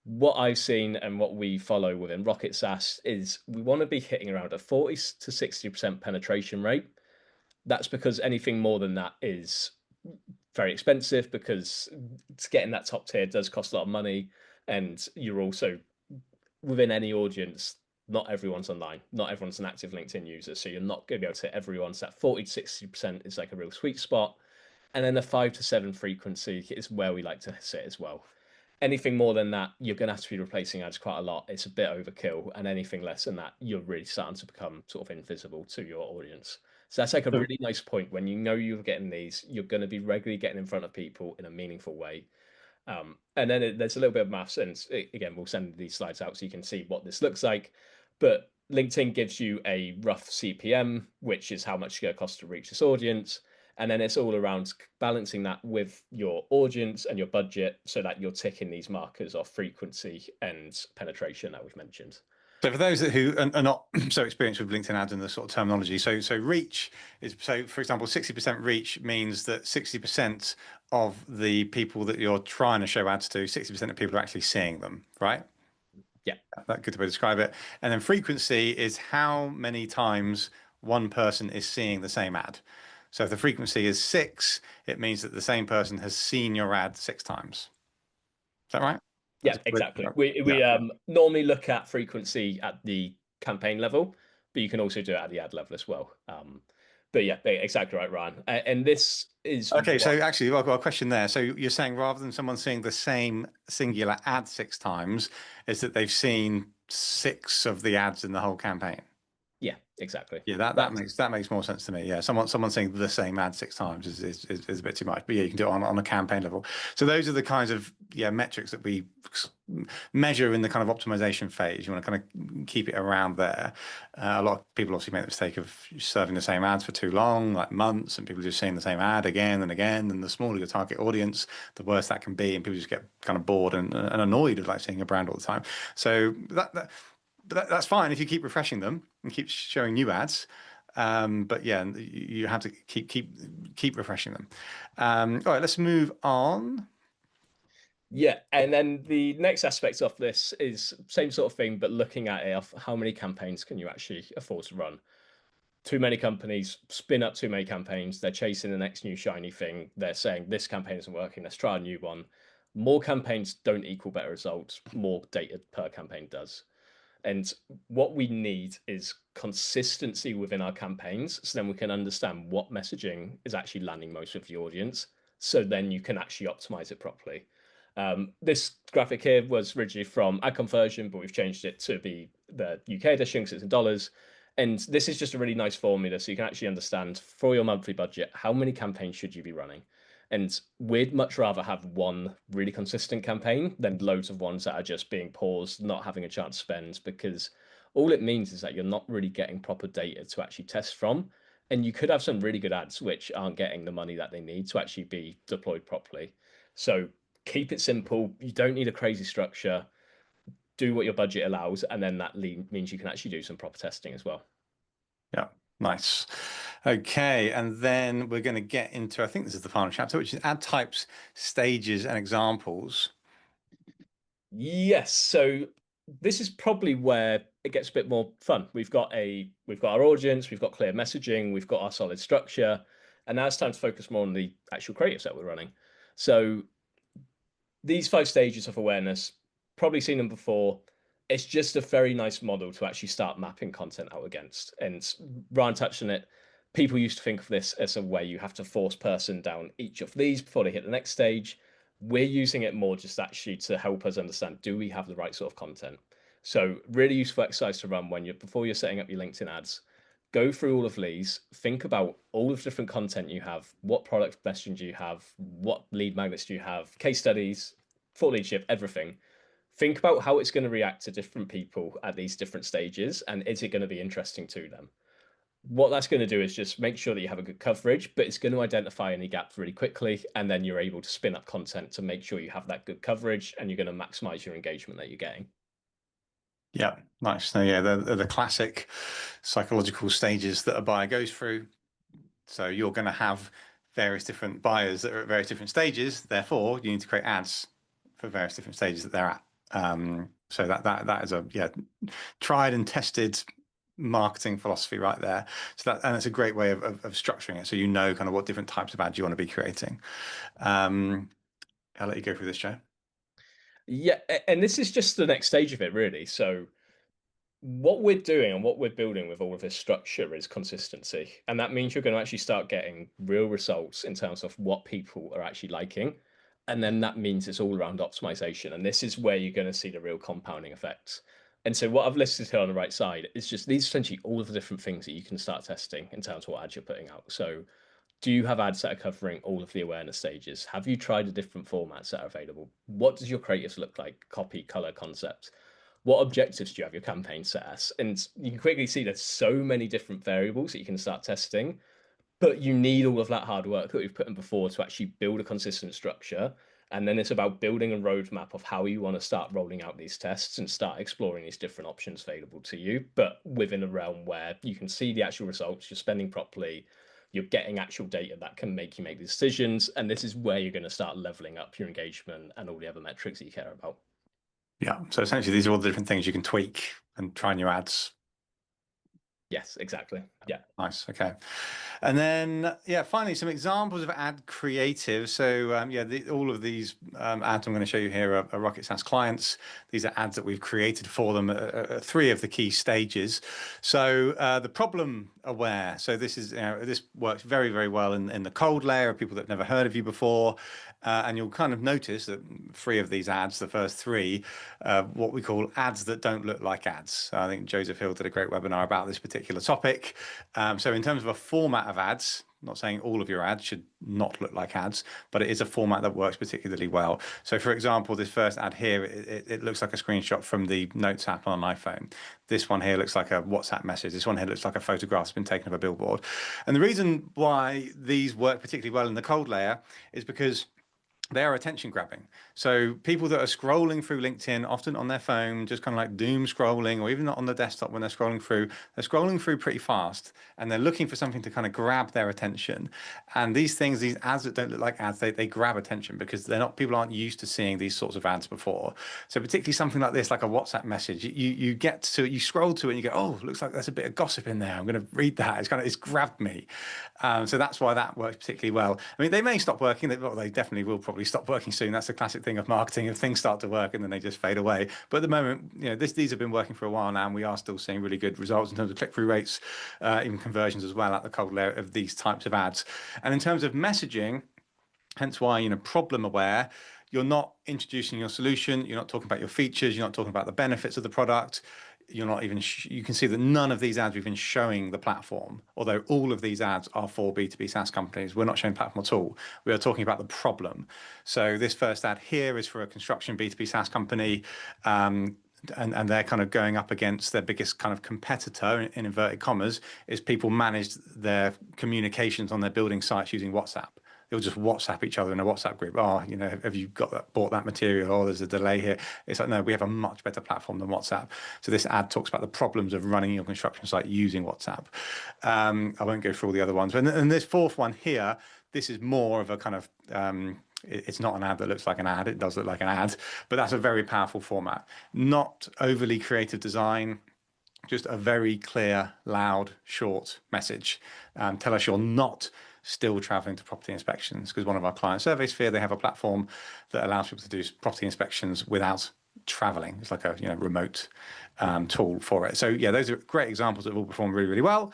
What I've seen and what we follow within Rocket SaaS is we want to be hitting around a 40 to 60% penetration rate. That's because anything more than that is very expensive, because getting that top tier does cost a lot of money. And you're also within any audience, not everyone's online, not everyone's an active LinkedIn user. So you're not going to be able to hit everyone. So that 40 to 60% is like a real sweet spot. And then the 5 to 7 frequency is where we like to sit as well. Anything more than that, you're going to have to be replacing ads quite a lot. It's a bit overkill. And anything less than that, you're really starting to become sort of invisible to your audience. So that's like a really nice point. When you know you're getting these, you're going to be regularly getting in front of people in a meaningful way. And then there's a little bit of maths, and again, we'll send these slides out so you can see what this looks like. But LinkedIn gives you a rough CPM, which is how much it's going to cost to reach this audience. And then it's all around balancing that with your audience and your budget so that you're ticking these markers of frequency and penetration that we've mentioned. So for those who are not so experienced with LinkedIn ads and the sort of terminology, so reach is, so for example, 60% reach means that 60% of the people that you're trying to show ads to, 60% of people are actually seeing them, right? Yeah. That's a good way to describe it. And then frequency is how many times one person is seeing the same ad. So if the frequency is 6, it means that the same person has seen your ad 6 times. Is that right? Yeah, exactly. We normally look at frequency at the campaign level, but you can also do it at the ad level as well. But yeah, exactly right, Ryan. And this is okay. So actually, I've got a question there. So you're saying rather than someone seeing the same singular ad 6 times, is that they've seen 6 of the ads in the whole campaign? Yeah, exactly. Yeah, that makes more sense to me. Yeah, someone saying the same ad 6 times is a bit too much. But yeah, you can do it on a campaign level. So those are the kinds of metrics that we measure in the kind of optimization phase. You want to kind of keep it around there. A lot of people obviously make the mistake of serving the same ads for too long, like months, and people just seeing the same ad again and again. And the smaller your target audience, the worse that can be, and people just get kind of bored and annoyed of like seeing a brand all the time. So that's fine if you keep refreshing them and keep showing new ads. But yeah, you have to keep refreshing them. All right, let's move on. Yeah, and then the next aspect of this is same sort of thing, but looking at it of how many campaigns can you actually afford to run. Too many companies spin up too many campaigns. They're chasing the next new shiny thing. They're saying this campaign isn't working, let's try a new one. More campaigns don't equal better results. More data per campaign does. And what we need is consistency within our campaigns, so then we can understand what messaging is actually landing most with the audience. So then you can actually optimize it properly. This graphic here was originally from ad conversion, but we've changed it to be the UK edition because it's in dollars. And this is just a really nice formula, so you can actually understand for your monthly budget, how many campaigns should you be running? And we'd much rather have one really consistent campaign than loads of ones that are just being paused, not having a chance to spend, because all it means is that you're not really getting proper data to actually test from. And you could have some really good ads which aren't getting the money that they need to actually be deployed properly. So keep it simple. You don't need a crazy structure. do what your budget allows, and then that means you can actually do some proper testing as well. Yeah, nice. Okay, and then we're going to get into, I think this is the final chapter, which is ad types, stages, and examples. Yes, so this is probably where it gets a bit more fun. We've got our audience, we've got clear messaging, we've got our solid structure, and now it's time to focus more on the actual creatives that we're running. So these 5 stages of awareness, probably seen them before. It's just a very nice model to actually start mapping content out against. And Ryan touched on it. People used to think of this as a way you have to force person down each of these before they hit the next stage. We're using it more just actually to help us understand, do we have the right sort of content? So really useful exercise to run before you're setting up your LinkedIn ads. Go through all of these, think about all of the different content you have, what product questions you have, what lead magnets do you have, case studies, thought leadership, everything. Think about how it's going to react to different people at these different stages, and is it going to be interesting to them? What that's going to do is just make sure that you have a good coverage, but it's going to identify any gaps really quickly, and then you're able to spin up content to make sure you have that good coverage, and you're going to maximize your engagement that you're getting. Yeah, nice. So yeah, the classic psychological stages that a buyer goes through. So you're going to have various different buyers that are at various different stages. Therefore, you need to create ads for various different stages that they're at. So that is a tried and tested marketing philosophy right there. So and it's a great way of structuring it. So you know kind of what different types of ads you want to be creating. I'll let you go through this, Joe. Yeah, and this is just the next stage of it, really. So what we're doing and what we're building with all of this structure is consistency. And that means you're going to actually start getting real results in terms of what people are actually liking. And then that means it's all around optimization. And this is where you're going to see the real compounding effects. And so what I've listed here on the right side is just these essentially all of the different things that you can start testing in terms of what ads you're putting out. So do you have ads that are covering all of the awareness stages? Have you tried the different formats that are available? What does your creatives look like? Copy, color, concept. What objectives do you have your campaign set as? And you can quickly see there's so many different variables that you can start testing, but you need all of that hard work that we've put in before to actually build a consistent structure. And then it's about building a roadmap of how you want to start rolling out these tests and start exploring these different options available to you, but within a realm where you can see the actual results, you're spending properly, you're getting actual data that can make you make the decisions. And this is where you're going to start leveling up your engagement and all the other metrics that you care about. Yeah. So essentially, these are all the different things you can tweak and try in your ads. Yes, exactly. Yeah. Nice. Okay. And then, yeah, finally, some examples of ad creative. So, all of these ads I'm going to show you here are Rocket SaaS clients. These are ads that we've created for them at 3 of the key stages. So, the problem aware. So, this works very, very well in the cold layer of people that have never heard of you before. And you'll kind of notice that 3 of these ads, the first 3, what we call ads that don't look like ads. So I think Joseph Hill did a great webinar about this particular topic. So in terms of a format of ads, I'm not saying all of your ads should not look like ads, but it is a format that works particularly well. So for example, this first ad here, it looks like a screenshot from the Notes app on an iPhone. This one here looks like a WhatsApp message. This one here looks like a photograph that's been taken of a billboard. And the reason why these work particularly well in the cold layer is because they are attention grabbing. So people that are scrolling through LinkedIn, often on their phone, just kind of like doom scrolling, or even not on the desktop when they're scrolling through pretty fast, and they're looking for something to kind of grab their attention. And these ads that don't look like ads, they grab attention because people aren't used to seeing these sorts of ads before. So particularly something like this, like a WhatsApp message, you scroll to it and you go, oh, looks like there's a bit of gossip in there. I'm going to read that. It's grabbed me. So that's why that works particularly well. I mean, they may stop working. They definitely will probably stop working soon. That's the classic thing of marketing. If things start to work and then they just fade away. But at the moment, these have been working for a while now, and we are still seeing really good results in terms of click-through rates, even conversions as well at the cold layer of these types of ads. And in terms of messaging, hence why, problem aware, you're not introducing your solution. You're not talking about your features. You're not talking about the benefits of the product. You're not even, you can see that none of these ads we've been showing the platform, although all of these ads are for B2B SaaS companies. We're not showing platform at all. We are talking about the problem. So this first ad here is for a construction B2B SaaS company. And they're kind of going up against their biggest kind of competitor, in inverted commas, is people manage their communications on their building sites using WhatsApp. they'll just WhatsApp each other in a WhatsApp group. Oh, you know, have you bought that material? Oh, there's a delay here. It's like, no, we have a much better platform than WhatsApp. So this ad talks about the problems of running your construction site using WhatsApp. I won't go through all the other ones. And this fourth one here, this is more of a kind of, it's not an ad that looks like an ad. It does look like an ad, but that's a very powerful format. Not overly creative design, just a very clear, loud, short message. Tell us you're not still traveling to property inspections, because one of our client surveys fear they have a platform that allows people to do property inspections without traveling. It's like a remote tool for it. So yeah, those are great examples that have all performed really, really well.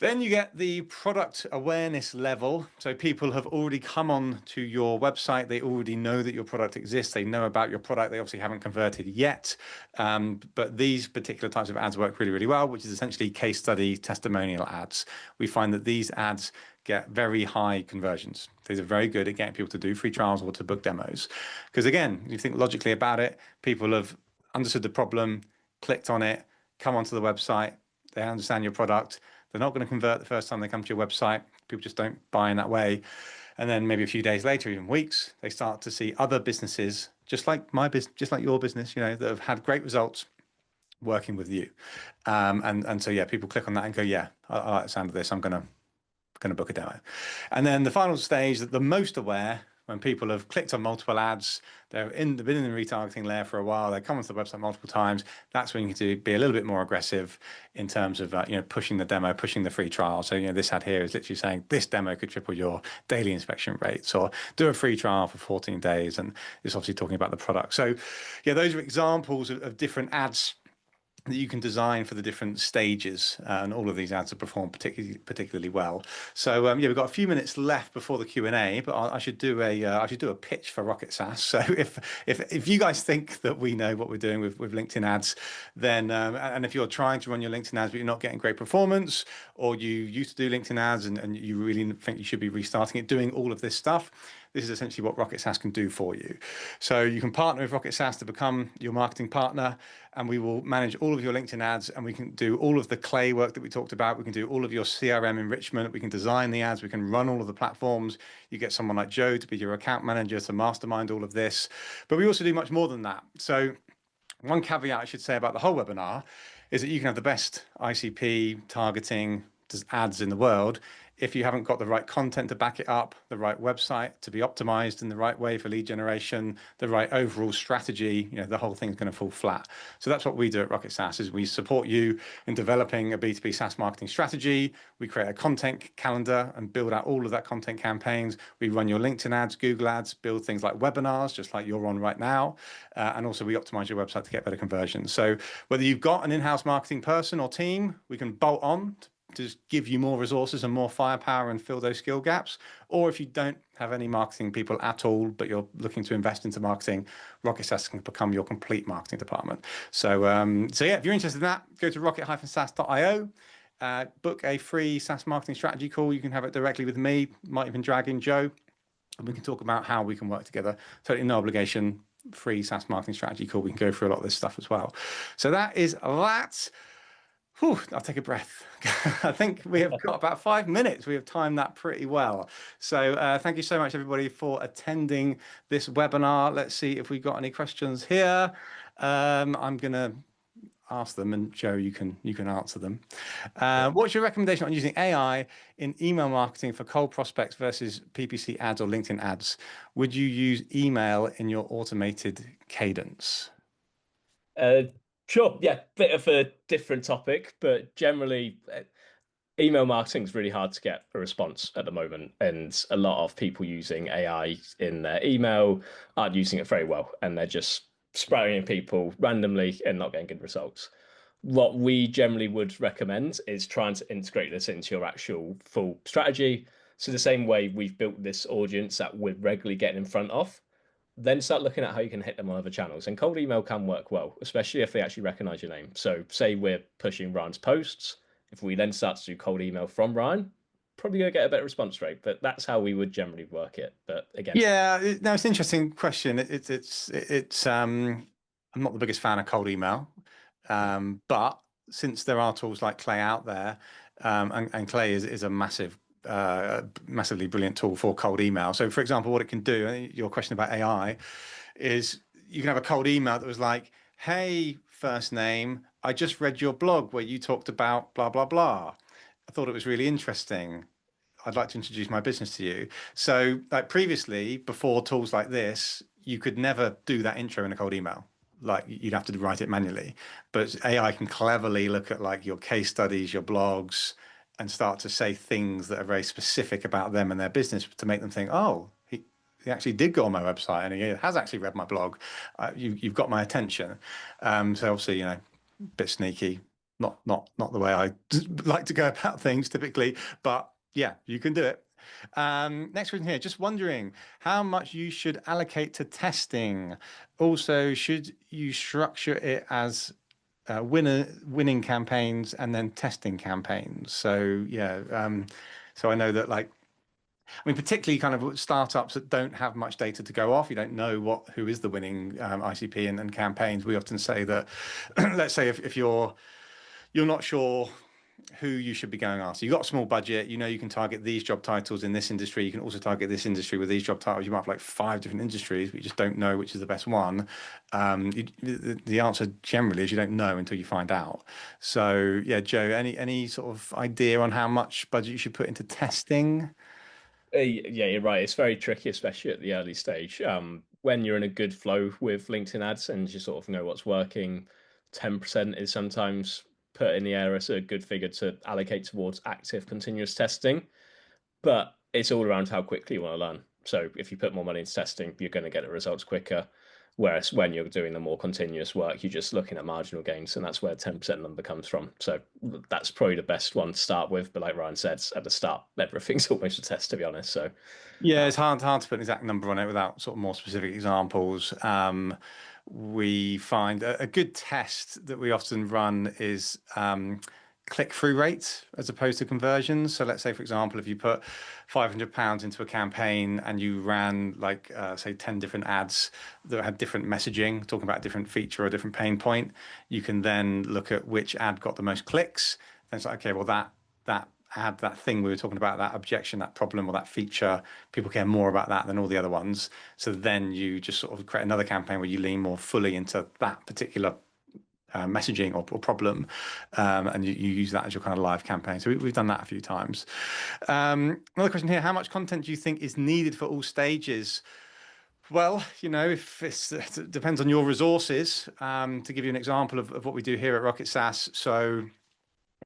Then you get the product awareness level. So people have already come on to your website. They already know that your product exists. They know about your product. They obviously haven't converted yet. But these particular types of ads work really, really well, which is essentially case study testimonial ads. We find that these ads get very high conversions. These are very good at getting people to do free trials or to book demos. Because again, you think logically about it, people have understood the problem, clicked on it, come onto the website, they understand your product. They're not going to convert the first time they come to your website. People just don't buy in that way. And then maybe a few days later, even weeks, they start to see other businesses, just like my business, just like your business, that have had great results working with you. And so, yeah, people click on that and go, yeah, I like the sound of this. I'm going to book a demo. And then the final stage, that the most aware, when people have clicked on multiple ads, they've been in the retargeting layer for a while, they come onto the website multiple times, that's when you need to be a little bit more aggressive in terms of pushing the demo, pushing the free trial. So this ad here is literally saying this demo could triple your daily inspection rates, or do a free trial for 14 days. And it's obviously talking about the product. So yeah, those are examples of different ads that you can design for the different stages, and all of these ads have performed particularly well. So yeah, we've got a few minutes left before the Q&A, but I should do a pitch for Rocket SaaS. So if you guys think that we know what we're doing with LinkedIn ads, then and if you're trying to run your LinkedIn ads but you're not getting great performance, or you used to do LinkedIn ads and you really think you should be restarting it, doing all of this stuff, this is essentially what Rocket SaaS can do for you. So you can partner with Rocket SaaS to become your marketing partner, and we will manage all of your LinkedIn ads, and we can do all of the clay work that we talked about. We can do all of your CRM enrichment. We can design the ads. We can run all of the platforms. You get someone like Joe to be your account manager to mastermind all of this. But we also do much more than that. So one caveat I should say about the whole webinar is that you can have the best ICP targeting ads in the world. If you haven't got the right content to back it up, the right website to be optimized in the right way for lead generation, the right overall strategy, the whole thing's going to fall flat. So that's what we do at Rocket SaaS, is we support you in developing a B2B SaaS marketing strategy. We create a content calendar and build out all of that content campaigns. We run your LinkedIn ads, Google ads, build things like webinars, just like you're on right now. And also we optimize your website to get better conversions. So whether you've got an in-house marketing person or team, we can bolt on to just give you more resources and more firepower and fill those skill gaps. Or if you don't have any marketing people at all, but you're looking to invest into marketing, Rocket SaaS can become your complete marketing department. So yeah, if you're interested in that, go to rocket-saas.io, book a free SaaS marketing strategy call. You can have it directly with me, might even drag in Joe, and we can talk about how we can work together. Totally no obligation, free SaaS marketing strategy call. We can go through a lot of this stuff as well. So that is that. Whew, I'll take a breath. I think we have got about 5 minutes. We have timed that pretty well. So thank you so much, everybody, for attending this webinar. Let's see if we've got any questions here. I'm going to ask them, and Joe, you can answer them. What's your recommendation on using AI in email marketing for cold prospects versus PPC ads or LinkedIn ads? Would you use email in your automated cadence? Sure, yeah, bit of a different topic, but generally email marketing is really hard to get a response at the moment, and a lot of people using AI in their email aren't using it very well, and they're just spraying people randomly and not getting good results. What we generally would recommend is trying to integrate this into your actual full strategy. So the same way we've built this audience that we're regularly getting in front of, then start looking at how you can hit them on other channels. And cold email can work well, especially if they actually recognize your name. So say we're pushing Ryan's posts. If we then start to do cold email from Ryan, probably gonna get a better response rate, but that's how we would generally work it. But again, yeah, no, it's an interesting question. It's I'm not the biggest fan of cold email, but since there are tools like Clay out there, and Clay is a massive massively brilliant tool for cold email. So for example, what it can do, your question about AI, is you can have a cold email that was like, hey, first name, I just read your blog where you talked about blah, blah, blah. I thought it was really interesting. I'd like to introduce my business to you. So like previously, before tools like this, you could never do that intro in a cold email. Like you'd have to write it manually. But AI can cleverly look at like your case studies, your blogs, and start to say things that are very specific about them and their business to make them think, oh, he actually did go on my website and he has actually read my blog. You've got my attention. So obviously, a bit sneaky, not the way I like to go about things typically, but yeah, you can do it. Next question here, just wondering how much you should allocate to testing. Also, should you structure it as winning campaigns and then testing campaigns? So yeah, so I know that like, I mean, particularly kind of startups that don't have much data to go off. You don't know who is the winning ICP and campaigns. We often say that, let's say if you're not sure who you should be going after. You've got a small budget, you can target these job titles in this industry. You can also target this industry with these job titles. You might have like 5 different industries, but you just don't know which is the best one. The answer generally is you don't know until you find out. So yeah, Joe, any sort of idea on how much budget you should put into testing? Yeah, you're right. It's very tricky, especially at the early stage. When you're in a good flow with LinkedIn ads and you sort of know what's working, 10% is sometimes put in the air as a good figure to allocate towards active continuous testing. But it's all around how quickly you want to learn. So if you put more money into testing, you're going to get the results quicker. Whereas when you're doing the more continuous work, you're just looking at marginal gains, and that's where 10% number comes from. So that's probably the best one to start with. But like Ryan said at the start, everything's almost a test, to be honest. So Yeah, it's hard to put an exact number on it without sort of more specific examples. We find a good test that we often run is click-through rate as opposed to conversions. So let's say, for example, if you put £500 into a campaign and you ran like say 10 different ads that had different messaging, talking about a different feature or a different pain point, you can then look at which ad got the most clicks. And it's like, okay, well that ad, that thing we were talking about, that objection, that problem, or that feature, people care more about that than all the other ones. So then you just sort of create another campaign where you lean more fully into that particular messaging or problem, and you use that as your kind of live campaign. So we've done that a few times. Another question here: how much content do you think is needed for all stages? Well, if it depends on your resources. To give you an example of what we do here at Rocket SaaS, so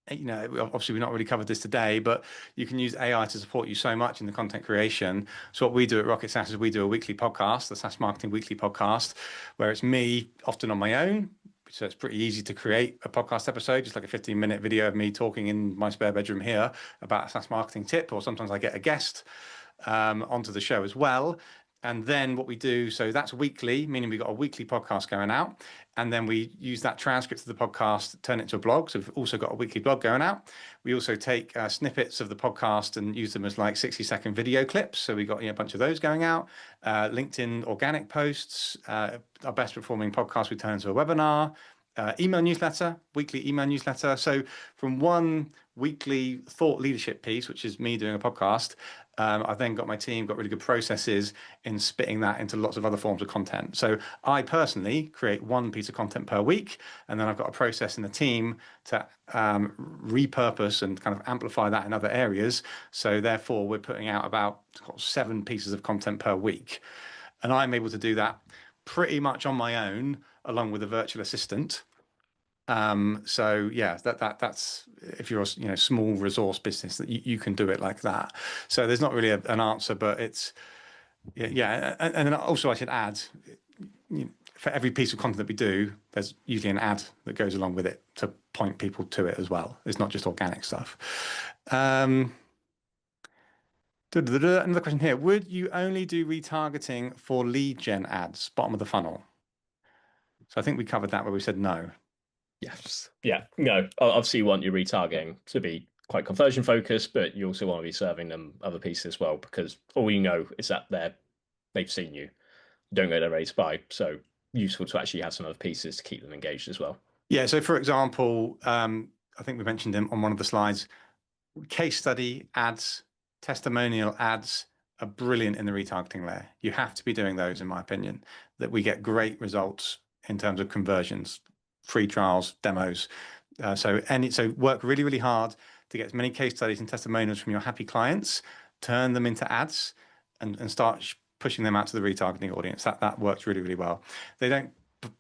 obviously we've not really covered this today, but you can use AI to support you so much in the content creation. So what we do at Rocket SaaS is we do a weekly podcast, the SaaS Marketing Weekly Podcast, where it's me often on my own. So it's pretty easy to create a podcast episode, just like a 15-minute video of me talking in my spare bedroom here about a SaaS marketing tip, or sometimes I get a guest onto the show as well. And then what we do, so that's weekly, meaning we've got a weekly podcast going out. And then we use that transcript of the podcast, turn it into a blog. So we've also got a weekly blog going out. We also take snippets of the podcast and use them as like 60-second video clips. So we got a bunch of those going out. LinkedIn organic posts, our best performing podcast we turn into a webinar. Email newsletter, weekly email newsletter. So from one weekly thought leadership piece, which is me doing a podcast, I've then got my team, got really good processes in spitting that into lots of other forms of content. So I personally create one piece of content per week, and then I've got a process in the team to repurpose and kind of amplify that in other areas. So therefore, we're putting out about 7 pieces of content per week. And I'm able to do that pretty much on my own, along with a virtual assistant. So yeah, that's if you're a small resource business, that you can do it like that. So there's not really an answer, but it's yeah. And then also I should add, for every piece of content that we do, there's usually an ad that goes along with it to point people to it as well. It's not just organic stuff. Another question here: would you only do retargeting for lead gen ads, bottom of the funnel? So I think we covered that where we said no. yes, yeah, no. Obviously, you want your retargeting to be quite conversion focused, but you also want to be serving them other pieces as well, because all you know is that they've seen you. Don't go there ready to buy. So useful to actually have some other pieces to keep them engaged as well. Yeah. So for example, I think we mentioned them on one of the slides, case study ads testimonial ads are brilliant in the retargeting layer. You have to be doing those, in my opinion, that we get great results in terms of conversions, free trials, demos. So work really, really hard to get as many case studies and testimonials from your happy clients, turn them into ads, and start pushing them out to the retargeting audience. That works really, really well. They don't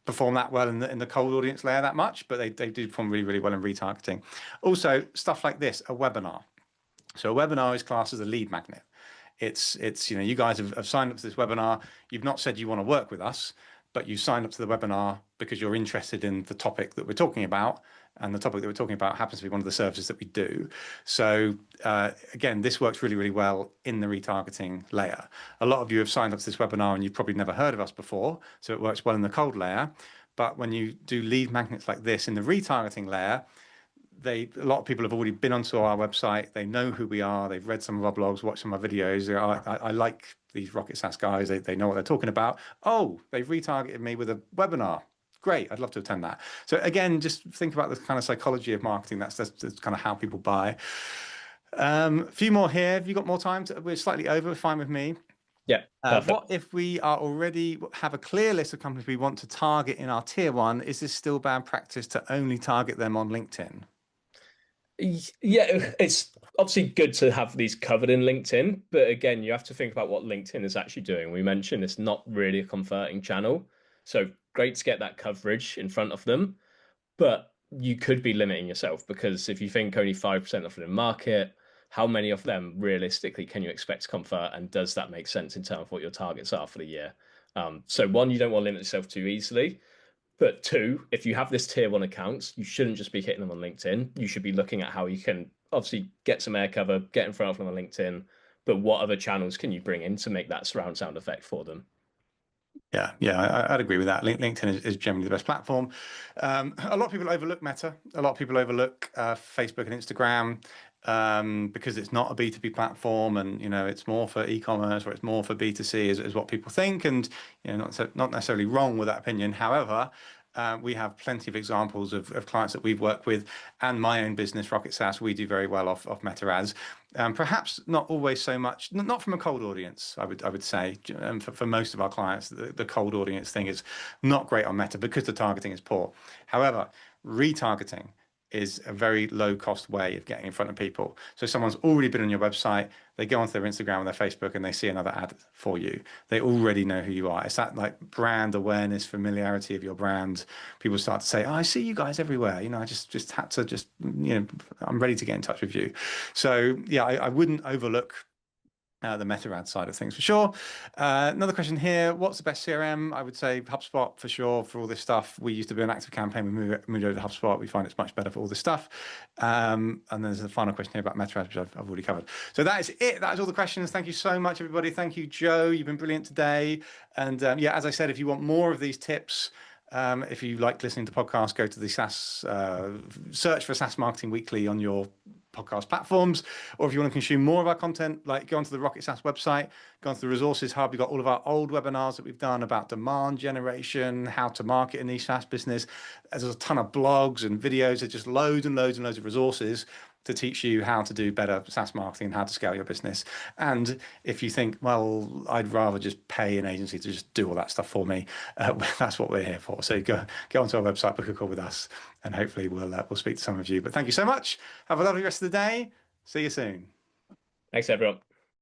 perform that well in the cold audience layer that much, but they do perform really, really well in retargeting. Also, stuff like this, a webinar. So a webinar is classed as a lead magnet. It's you guys have signed up to this webinar. You've not said you want to work with us, but you signed up to the webinar because you're interested in the topic that we're talking about, and the topic that we're talking about happens to be one of the services that we do. So again, this works really, really well in the retargeting layer. A lot of you have signed up to this webinar and you've probably never heard of us before, so it works well in the cold layer. But when you do lead magnets like this in the retargeting layer, a lot of people have already been onto our website. They know who we are. They've read some of our blogs, watched some of our videos. I like these Rocket SaaS guys. They know what they're talking about. Oh, they've retargeted me with a webinar. Great, I'd love to attend that. So again, just think about the kind of psychology of marketing. That's kind of how people buy. A few more here. Have you got more time? We're slightly over, fine with me. Yeah, perfect. What if we are already have a clear list of companies we want to target in our tier one? Is this still bad practice to only target them on LinkedIn? Yeah, it's obviously good to have these covered in LinkedIn, but again, you have to think about what LinkedIn is actually doing. We mentioned it's not really a converting channel, so great to get that coverage in front of them, but you could be limiting yourself, because if you think only 5% of the market, how many of them realistically can you expect to convert, and does that make sense in terms of what your targets are for the year? So one, you don't want to limit yourself too easily. But two, if you have this tier one accounts, you shouldn't just be hitting them on LinkedIn. You should be looking at how you can obviously get some air cover, get in front of them on LinkedIn, but what other channels can you bring in to make that surround sound effect for them? Yeah, I'd agree with that. LinkedIn is generally the best platform. A lot of people overlook Meta. A lot of people overlook Facebook and Instagram because it's not a B2B platform, and it's more for e-commerce, or it's more for B2C, is what people think, and not necessarily wrong with that opinion. However, we have plenty of examples of clients that we've worked with, and my own business, Rocket SaaS, we do very well off Meta ads. Perhaps not always so much, not from a cold audience, I would say. For most of our clients, the cold audience thing is not great on Meta because the targeting is poor. However, retargeting is a very low cost way of getting in front of people. So someone's already been on your website, they go onto their Instagram or their Facebook and they see another ad for you. They already know who you are. It's that like brand awareness, familiarity of your brand. People start to say, oh, I see you guys everywhere. I just had to I'm ready to get in touch with you. So yeah, I wouldn't overlook the meta ad side of things for sure. Another question here: what's the best CRM? I would say HubSpot for sure for all this stuff. We used to be an active campaign. We moved over to HubSpot. We find it's much better for all this stuff. And there's a final question here about meta ads, which I've already covered. So that is it. That is all the questions. Thank you so much, everybody. Thank you, Joe. You've been brilliant today. And yeah, as I said, if you want more of these tips, if you like listening to podcasts, go to the SaaS, search for SaaS Marketing Weekly on your podcast platforms. Or if you want to consume more of our content, like go onto the Rocket SaaS website, go onto the resources hub. You've got all of our old webinars that we've done about demand generation, how to market a niche SaaS business. There's a ton of blogs and videos. There's just loads and loads and loads of resources to teach you how to do better SaaS marketing and how to scale your business. And if you think, well, I'd rather just pay an agency to just do all that stuff for me, that's what we're here for. So go onto our website, book a call with us, and hopefully we'll speak to some of you. But thank you so much. Have a lovely rest of the day. See you soon. Thanks, everyone.